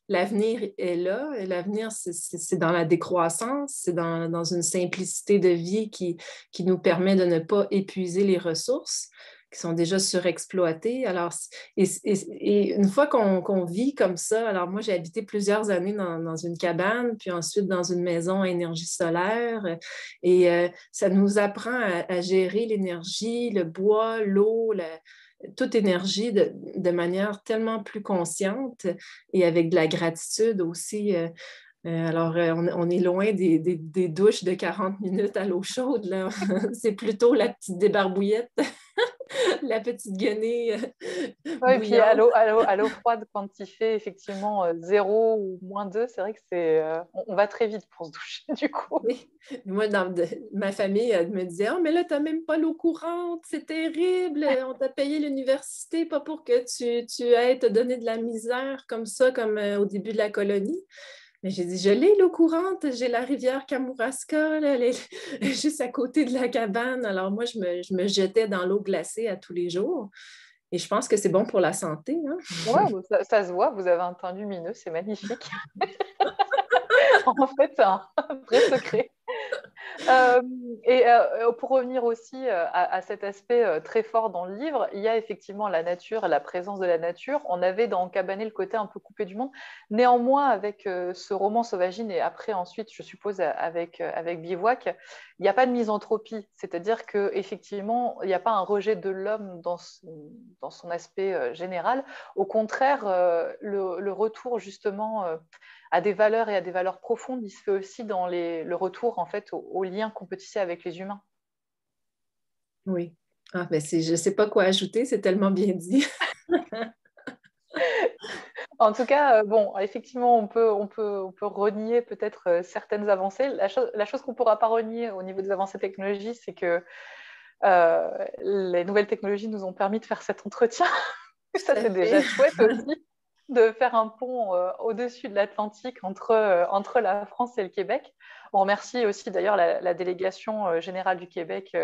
l'avenir est là. L'avenir, c'est dans la décroissance, c'est dans une simplicité de vie qui nous permet de ne pas épuiser les ressources qui sont déjà surexploitées. Alors, et une fois qu'on vit comme ça, alors moi, j'ai habité plusieurs années dans une cabane, puis ensuite dans une maison à énergie solaire, et ça nous apprend à gérer l'énergie, le bois, l'eau, toute énergie de manière tellement plus consciente et avec de la gratitude aussi. Alors, on est loin des douches de 40 minutes à l'eau chaude, là. C'est plutôt la petite débarbouillette, la petite guenille Oui, et puis à bouillante. l'eau froide, quand il fait effectivement 0 ou -2, c'est vrai que on va très vite pour se doucher, du coup. Oui. Moi, ma famille, elle me disait: « Oh, mais là, tu n'as même pas l'eau courante, c'est terrible, on t'a payé l'université, pas pour que tu aies te donner de la misère comme ça, comme au début de la colonie. » Mais j'ai dit: « Je l'ai, l'eau courante, j'ai la rivière Kamouraska, là, elle est juste à côté de la cabane. » Alors moi, je me jetais dans l'eau glacée à tous les jours. Et je pense que c'est bon pour la santé, hein? Ouais, ça se voit, vous avez un teint lumineux, c'est magnifique. En fait, c'est un vrai secret. Pour revenir aussi à cet aspect très fort dans le livre, il y a effectivement la nature, la présence de la nature. On avait dans Cabané le côté un peu coupé du monde. Néanmoins, avec ce roman Sauvagine et après ensuite, je suppose, avec Bivouac, il n'y a pas de misanthropie. C'est-à-dire qu'effectivement, il n'y a pas un rejet de l'homme dans son aspect général. Au contraire, le retour justement à des valeurs et à des valeurs profondes, il se fait aussi dans le retour en fait aux liens qu'on peut tisser avec les humains. Oui. Ah, ben je ne sais pas quoi ajouter, c'est tellement bien dit. En tout cas, bon, effectivement, on peut renier peut-être certaines avancées. La chose qu'on ne pourra pas renier au niveau des avancées technologiques, c'est que les nouvelles technologies nous ont permis de faire cet entretien. Ça, c'est déjà chouette aussi, de faire un pont au-dessus de l'Atlantique entre la France et le Québec. On remercie aussi d'ailleurs la délégation générale du Québec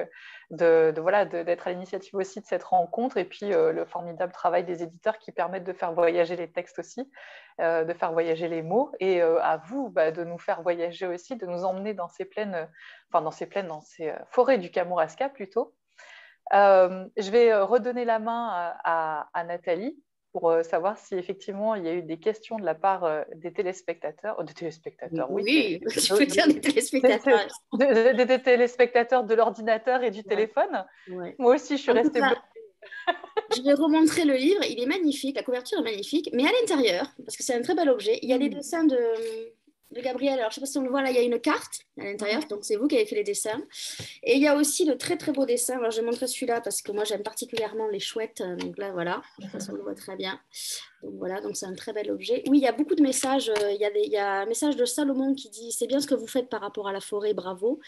d'être à l'initiative aussi de cette rencontre et puis le formidable travail des éditeurs qui permettent de faire voyager les textes aussi, de faire voyager les mots et à vous de nous faire voyager aussi, de nous emmener dans ces forêts du Kamouraska plutôt. Je vais redonner la main à Nathalie pour savoir si effectivement il y a eu des questions de la part des téléspectateurs, oui, je peux dire des téléspectateurs. Des téléspectateurs de l'ordinateur et du téléphone. Ouais. Moi aussi, je suis restée bloquée. Je vais remontrer le livre, il est magnifique, la couverture est magnifique, mais à l'intérieur, parce que c'est un très bel objet, il y a les dessins de Gabriel. Alors, je ne sais pas si on le voit là, il y a une carte à l'intérieur, donc c'est vous qui avez fait les dessins. Et il y a aussi de très très beaux dessins. Alors, je vais montrer celui-là parce que moi j'aime particulièrement les chouettes. Donc là, voilà, je pense qu'on le voit très bien. Donc voilà, donc c'est un très bel objet. Oui, il y a beaucoup de messages. Il y a un message de Salomon qui dit: c'est bien ce que vous faites par rapport à la forêt, bravo.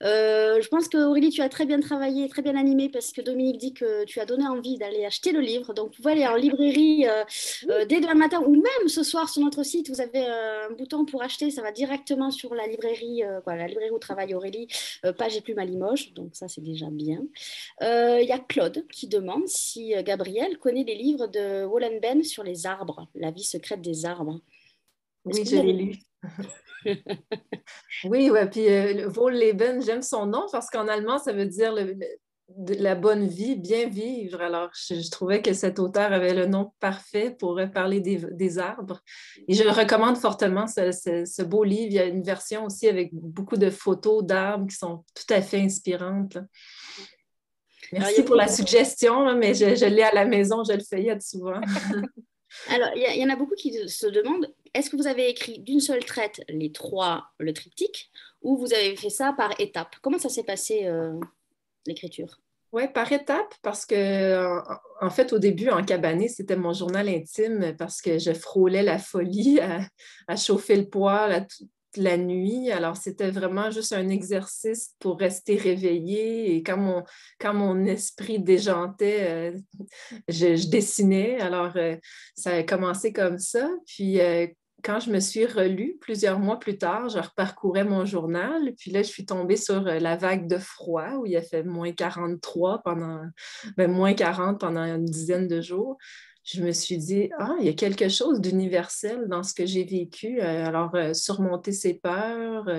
Je pense que Aurélie, tu as très bien travaillé, très bien animé parce que Dominique dit que tu as donné envie d'aller acheter le livre. Donc vous pouvez aller en librairie dès demain matin ou même ce soir sur notre site. Vous avez un bouton pour acheter, ça va directement sur la librairie, la librairie où travaille Aurélie, Page et Plume à Limoges. Donc ça, c'est déjà bien. Il y a Claude qui demande si Gabriel connaît les livres de Wollenben sur les arbres, la vie secrète des arbres. Oui, je l'ai lu. Oui, ouais, puis Wohlleben, j'aime son nom parce qu'en allemand, ça veut dire la bonne vie, bien vivre. Alors, je trouvais que cet auteur avait le nom parfait pour parler des arbres. Et je le recommande fortement, ce beau livre. Il y a une version aussi avec beaucoup de photos d'arbres qui sont tout à fait inspirantes. Merci pour la suggestion, mais je l'ai à la maison, je le feuillette souvent. Alors, il y en a beaucoup qui se demandent, est-ce que vous avez écrit d'une seule traite les trois, le triptyque, ou vous avez fait ça par étapes? Comment ça s'est passé, l'écriture? Oui, par étapes, parce que, en fait, au début, en cabané, c'était mon journal intime parce que je frôlais la folie à chauffer le poêle toute la nuit. Alors, c'était vraiment juste un exercice pour rester réveillée. Et quand mon esprit déjantait, je dessinais. Alors, ça a commencé comme ça. Puis, quand je me suis relue plusieurs mois plus tard, je reparcourais mon journal, puis là, je suis tombée sur la vague de froid où il a fait -43 moins 40 pendant une dizaine de jours. Je me suis dit, il y a quelque chose d'universel dans ce que j'ai vécu. Alors, surmonter ses peurs,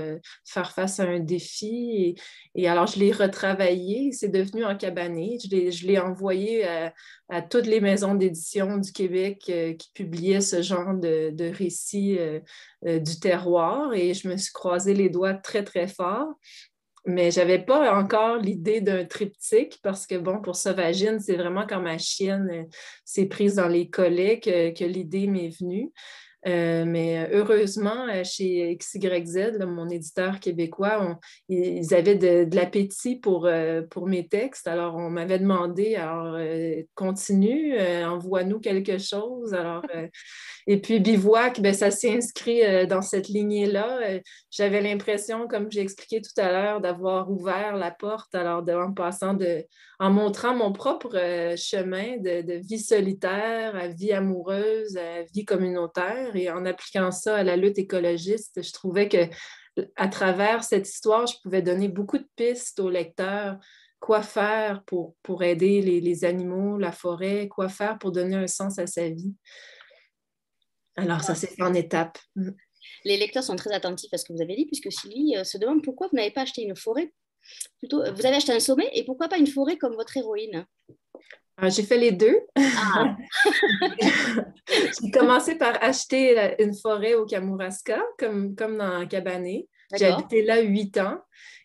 faire face à un défi. Et alors, je l'ai retravaillé. C'est devenu en cabané. Je l'ai envoyé à toutes les maisons d'édition du Québec qui publiaient ce genre de récits du terroir. Et je me suis croisé les doigts très, très fort. Mais je n'avais pas encore l'idée d'un triptyque parce que, bon, pour Sauvagine, c'est vraiment quand ma chienne s'est prise dans les collets que l'idée m'est venue. Mais heureusement, chez XYZ, là, mon éditeur québécois, ils avaient de l'appétit pour mes textes. Alors, on m'avait demandé, alors, continue, envoie-nous quelque chose. Alors, et puis, Bivouac, ben, ça s'est inscrit dans cette lignée-là. J'avais l'impression, comme j'ai expliqué tout à l'heure, d'avoir ouvert la porte, alors en montrant mon propre chemin de vie solitaire à vie amoureuse, à vie communautaire. Et en appliquant ça à la lutte écologiste, je trouvais que à travers cette histoire, je pouvais donner beaucoup de pistes aux lecteurs. Quoi faire pour aider les animaux, la forêt, quoi faire pour donner un sens à sa vie. Alors, ça s'est fait en étapes. Les lecteurs sont très attentifs à ce que vous avez dit, puisque Sylvie se demande pourquoi vous n'avez pas acheté une forêt. Plutôt, vous avez acheté un sommet, et pourquoi pas une forêt comme votre héroïne? J'ai fait les deux. Ah. J'ai commencé par acheter une forêt au Kamouraska, comme dans Cabané. J'ai habité là 8 ans.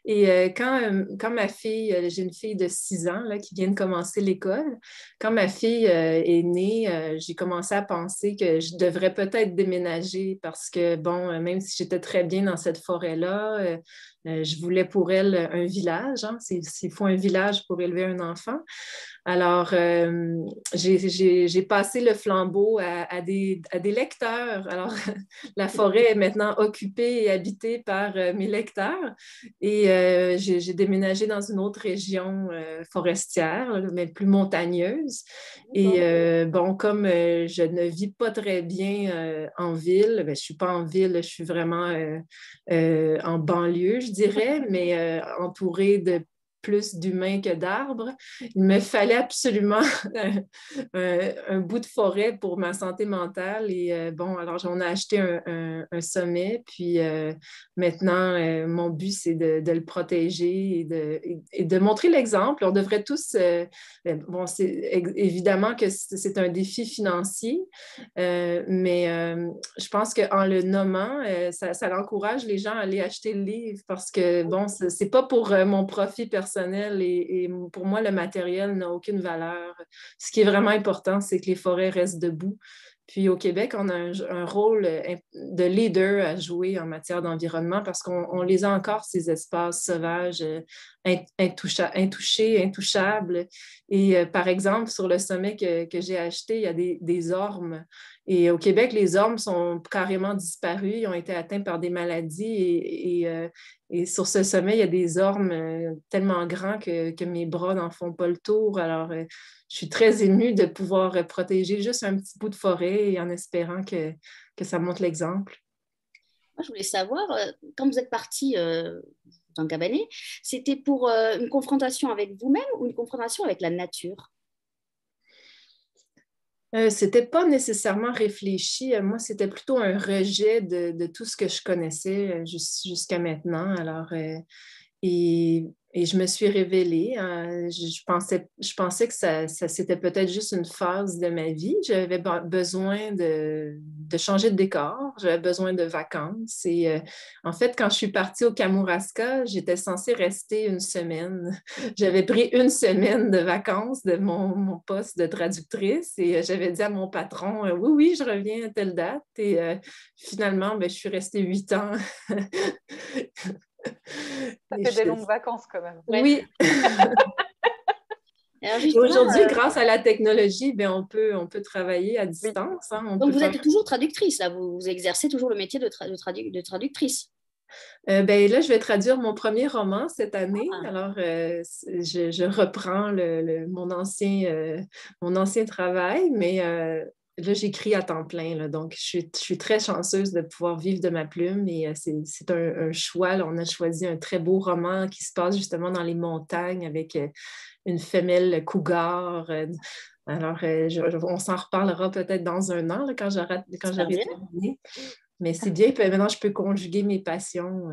Et quand ma fille, j'ai une fille de 6 ans là, qui vient de commencer l'école, quand ma fille est née, j'ai commencé à penser que je devrais peut-être déménager parce que, bon, même si j'étais très bien dans cette forêt-là, je voulais pour elle un village. Hein, s'il faut un village pour élever un enfant. Alors, j'ai passé le flambeau à des lecteurs. Alors, la forêt est maintenant occupée et habitée par mes lecteurs. Et j'ai déménagé dans une autre région forestière, mais plus montagneuse. Et bon, comme je ne vis pas très bien en ville, ben, je ne suis pas en ville, je suis vraiment en banlieue, je dirais, mais entourée de plus d'humains que d'arbres. Il me fallait absolument un bout de forêt pour ma santé mentale. Et bon, alors on a acheté un sommet, puis maintenant, mon but, c'est de le protéger et de montrer l'exemple. On devrait tous... bon, évidemment que c'est un défi financier, mais je pense qu'en le nommant, ça encourage les gens à aller acheter le livre parce que, bon, c'est pas pour mon profit personnel et pour moi, le matériel n'a aucune valeur. Ce qui est vraiment important, c'est que les forêts restent debout. Puis au Québec, on a un rôle de leader à jouer en matière d'environnement parce qu'on les a encore, ces espaces sauvages, intouchés, intouchables. Et par exemple, sur le sommet que j'ai acheté, il y a des ormes. Et au Québec, les ormes sont carrément disparus. Ils ont été atteints par des maladies. Et sur ce sommet, il y a des ormes tellement grands que mes bras n'en font pas le tour. Alors, je suis très émue de pouvoir protéger juste un petit bout de forêt et en espérant que ça montre l'exemple. Moi, je voulais savoir, quand vous êtes partie dans Cabané, c'était pour une confrontation avec vous-même ou une confrontation avec la nature? C'était pas nécessairement réfléchi. Moi, c'était plutôt un rejet de tout ce que je connaissais jusqu'à maintenant. Alors, et je me suis révélée. Je pensais que ça c'était peut-être juste une phase de ma vie. J'avais besoin de changer de décor. J'avais besoin de vacances. Et en fait, quand je suis partie au Kamouraska, j'étais censée rester une semaine. J'avais pris une semaine de vacances de mon poste de traductrice et j'avais dit à mon patron, oui, je reviens à telle date. Et finalement, je suis restée 8 ans. Ça fait des longues vacances quand même. Oui. Aujourd'hui, grâce à la technologie, on peut travailler à distance. Oui. Hein, donc, vous êtes toujours traductrice, là. Vous exercez toujours le métier de traductrice. Là, je vais traduire mon premier roman cette année. Ah. Alors, je reprends mon ancien travail, mais là, j'écris à temps plein, là, donc je suis très chanceuse de pouvoir vivre de ma plume et c'est un choix. Là. On a choisi un très beau roman qui se passe justement dans les montagnes avec une femelle cougar. Alors, on s'en reparlera peut-être dans un an là, quand j'aurai terminé. Mais c'est bien, puis maintenant je peux conjuguer mes passions.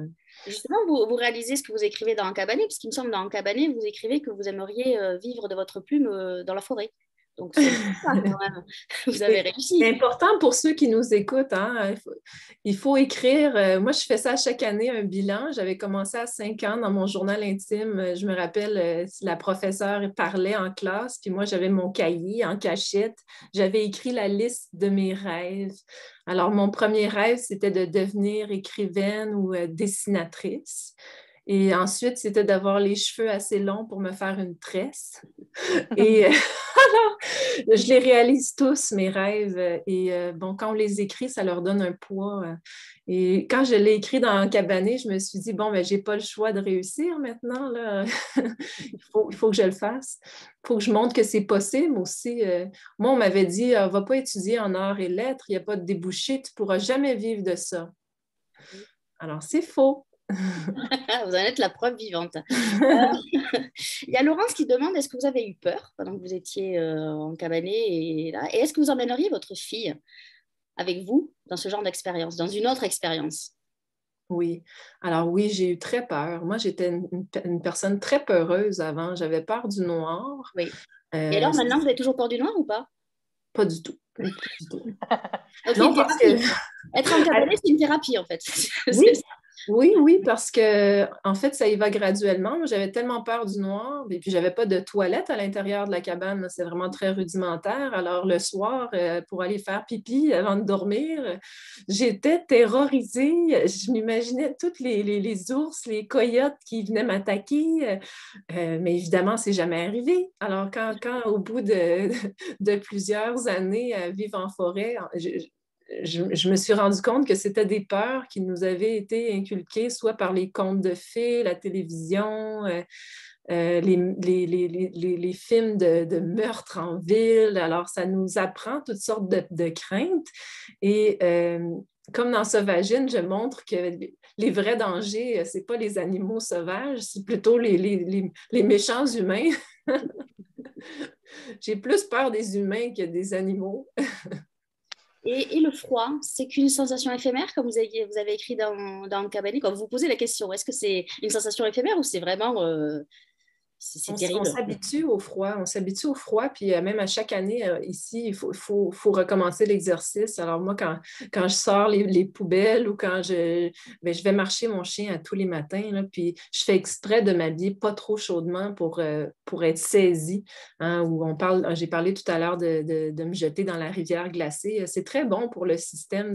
Justement, vous réalisez ce que vous écrivez dans Cabané, parce qu'il me semble dans Cabané, vous écrivez que vous aimeriez vivre de votre plume dans la forêt. Donc, c'est ça, quand même. Vous avez réussi. C'est important pour ceux qui nous écoutent. Hein? Il faut écrire. Moi, je fais ça chaque année, un bilan. J'avais commencé à 5 ans dans mon journal intime. Je me rappelle, la professeure parlait en classe, puis moi, j'avais mon cahier en cachette. J'avais écrit la liste de mes rêves. Alors, mon premier rêve, c'était de devenir écrivaine ou dessinatrice. Et ensuite, c'était d'avoir les cheveux assez longs pour me faire une tresse. Et alors, je les réalise tous, mes rêves. Et bon, quand on les écrit, ça leur donne un poids. Et quand je l'ai écrit dans Cabané, je me suis dit, bon, ben, j'ai pas le choix de réussir maintenant. Là. il faut que je le fasse. Il faut que je montre que c'est possible aussi. Moi, on m'avait dit, va pas étudier en arts et lettres, il n'y a pas de débouché, tu ne pourras jamais vivre de ça. Alors, c'est faux. Vous en êtes la preuve vivante. Il y a Laurence qui demande, est-ce que vous avez eu peur pendant que vous étiez en Cabané et est-ce que vous emmèneriez votre fille avec vous dans ce genre d'expérience, dans une autre expérience? Oui. Alors oui, j'ai eu très peur. Moi, j'étais une personne très peureuse avant. J'avais peur du noir. Oui. Et alors maintenant, vous avez toujours peur du noir ou pas? Pas du tout. Pas du tout. Donc, non, parce que... Être en Cabané, c'est une thérapie, en fait. Oui, parce que en fait, ça y va graduellement. Moi, j'avais tellement peur du noir, et puis j'avais pas de toilette à l'intérieur de la cabane. C'est vraiment très rudimentaire. Alors, le soir, pour aller faire pipi avant de dormir, j'étais terrorisée. Je m'imaginais tous les ours, les coyotes qui venaient m'attaquer. Mais évidemment, c'est jamais arrivé. Alors, quand au bout de plusieurs années à vivre en forêt, je me suis rendu compte que c'était des peurs qui nous avaient été inculquées, soit par les contes de fées, la télévision, les films de meurtre en ville. Alors, ça nous apprend toutes sortes de craintes. Et comme dans Sauvagine, je montre que les vrais dangers, ce n'est pas les animaux sauvages, c'est plutôt les méchants humains. J'ai plus peur des humains que des animaux. Et le froid, c'est qu'une sensation éphémère, comme vous avez écrit dans Cabané, quand vous vous posez la question, est-ce que c'est une sensation éphémère ou c'est vraiment... c'est terrible. On s'habitue au froid, puis même à chaque année, ici, il faut recommencer l'exercice. Alors moi, quand je sors les poubelles ou quand je vais marcher mon chien à tous les matins, là, puis je fais exprès de m'habiller pas trop chaudement pour être saisie. Hein, j'ai parlé tout à l'heure de me jeter dans la rivière glacée. C'est très bon pour le système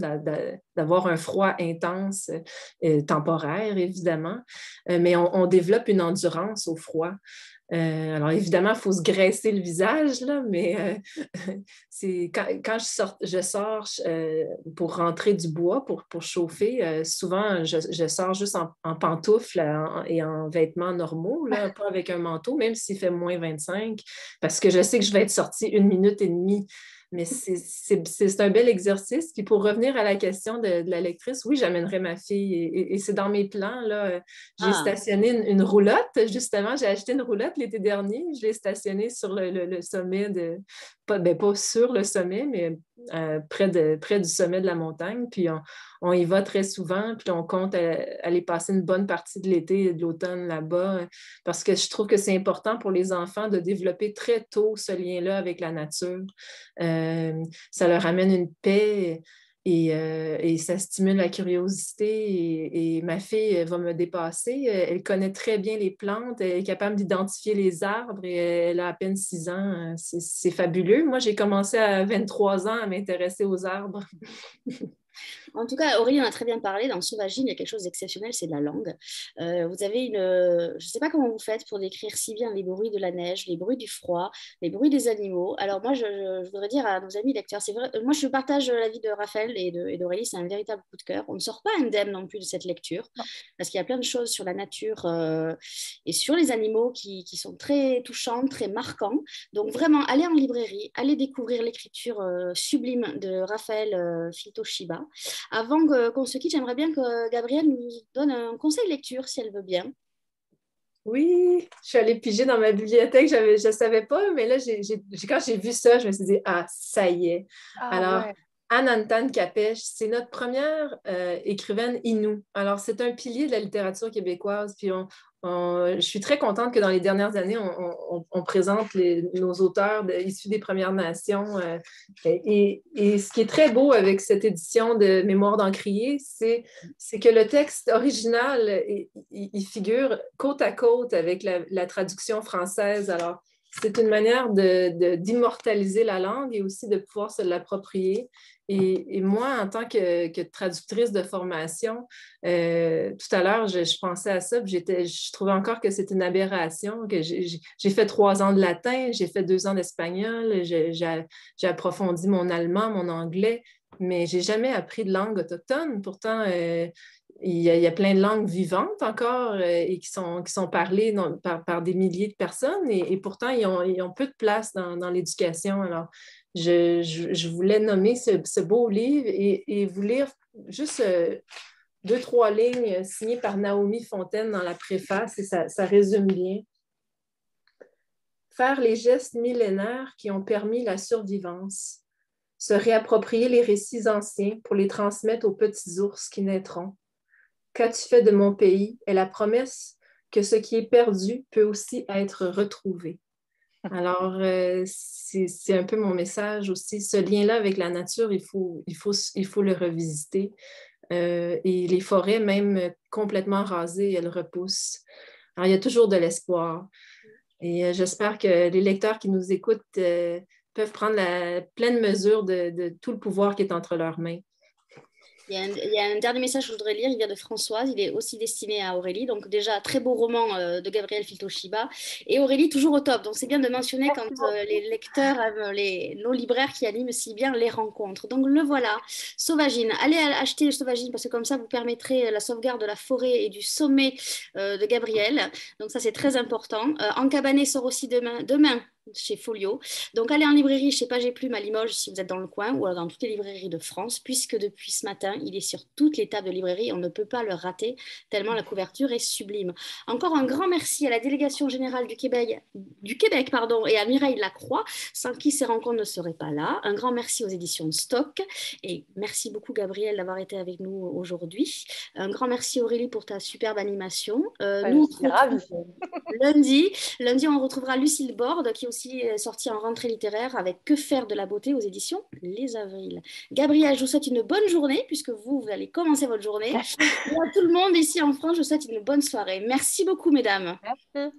d'avoir un froid intense, temporaire, évidemment, mais on développe une endurance au froid. Alors, évidemment, il faut se graisser le visage, là, mais c'est quand je sors pour rentrer du bois, pour chauffer, souvent, je sors juste en pantoufles et en vêtements normaux, là, pas avec un manteau, même s'il fait moins 25, parce que je sais que je vais être sortie 1 minute et demie. Mais c'est un bel exercice. Puis pour revenir à la question de la lectrice, oui, j'amènerai ma fille et c'est dans mes plans. Là. J'ai stationné une roulotte. Justement, j'ai acheté une roulotte l'été dernier. Je l'ai stationnée sur le sommet pas sur le sommet, mais près du sommet de la montagne. Puis on y va très souvent. Puis on compte aller passer une bonne partie de l'été et de l'automne là-bas parce que je trouve que c'est important pour les enfants de développer très tôt ce lien-là avec la nature. Ça leur amène une paix et ça stimule la curiosité. Et ma fille va me dépasser. Elle connaît très bien les plantes, elle est capable d'identifier les arbres et elle a à peine 6 ans. C'est fabuleux. Moi, j'ai commencé à 23 ans à m'intéresser aux arbres. En tout cas, Aurélie en a très bien parlé. Dans Sauvagine, il y a quelque chose d'exceptionnel, c'est de la langue. Vous avez je ne sais pas comment vous faites pour décrire si bien les bruits de la neige, les bruits du froid, les bruits des animaux. Alors moi, je voudrais dire à nos amis lecteurs, c'est vrai, moi je partage l'avis de Raphaël et d'Aurélie, c'est un véritable coup de cœur. On ne sort pas indemne non plus de cette lecture, parce qu'il y a plein de choses sur la nature et sur les animaux qui sont très touchants, très marquants. Donc vraiment, allez en librairie, allez découvrir l'écriture sublime de Raphaël Filtoshiba. Avant qu'on se quitte, j'aimerais bien que Gabrielle nous donne un conseil de lecture, si elle veut bien. Oui, je suis allée piger dans ma bibliothèque, je ne savais pas, mais là, quand j'ai vu ça, je me suis dit, ah, ça y est. Alors, Anantan Kapesh, c'est notre première écrivaine Innu. Alors, c'est un pilier de la littérature québécoise, puis je suis très contente que dans les dernières années, on présente nos auteurs issus des Premières Nations. Et ce qui est très beau avec cette édition de Mémoire d'Encrier, c'est que le texte original, il figure côte à côte avec la traduction française. Alors, c'est une manière d'immortaliser la langue et aussi de pouvoir se l'approprier. Et moi, en tant que traductrice de formation, tout à l'heure, je pensais à ça, puis je trouvais encore que c'est une aberration, que j'ai fait 3 ans de latin, j'ai fait 2 ans d'espagnol, j'ai approfondi mon allemand, mon anglais, mais je n'ai jamais appris de langue autochtone. Pourtant, il y a plein de langues vivantes encore et qui sont parlées par des milliers de personnes et pourtant, ils ont peu de place dans l'éducation. Alors, je voulais nommer ce beau livre et vous lire juste 2-3 lignes signées par Naomi Fontaine dans la préface et ça résume bien. Faire les gestes millénaires qui ont permis la survivance. Se réapproprier les récits anciens pour les transmettre aux petits ours qui naîtront. Qu'as-tu fait de mon pays est la promesse que ce qui est perdu peut aussi être retrouvé. Alors, c'est un peu mon message aussi. Ce lien-là avec la nature, il faut le revisiter. Et les forêts, même complètement rasées, elles repoussent. Alors, il y a toujours de l'espoir. Et j'espère que les lecteurs qui nous écoutent peuvent prendre la pleine mesure de tout le pouvoir qui est entre leurs mains. Il y a un dernier message que je voudrais lire, il vient de Françoise, il est aussi destiné à Aurélie. Donc déjà, très beau roman de Gabriel Filtoshiba. Et Aurélie, toujours au top. Donc c'est bien de mentionner quand les lecteurs, nos libraires qui animent si bien les rencontres. Donc le voilà, Sauvagine. Allez acheter Sauvagine parce que comme ça, vous permettrez la sauvegarde de la forêt et du sommet de Gabriel. Donc ça, c'est très important. Encabané sort aussi demain chez Folio. Donc allez en librairie chez Page et Plume à Limoges si vous êtes dans le coin ou alors dans toutes les librairies de France puisque depuis ce matin il est sur toutes les tables de librairie, on ne peut pas le rater tellement la couverture est sublime. Encore un grand merci à la délégation générale du Québec et à Mireille Lacroix sans qui ces rencontres ne seraient pas là. Un grand merci aux éditions Stock et merci beaucoup Gabrielle d'avoir été avec nous aujourd'hui. Un grand merci Aurélie pour ta superbe animation. Nous on ravie. Lundi on retrouvera Lucille Borde qui est aussi sortie en rentrée littéraire avec Que faire de la beauté aux éditions Les Avrils. Gabrielle, je vous souhaite une bonne journée puisque vous allez commencer votre journée. Et à tout le monde ici en France, je vous souhaite une bonne soirée. Merci beaucoup, mesdames. Merci.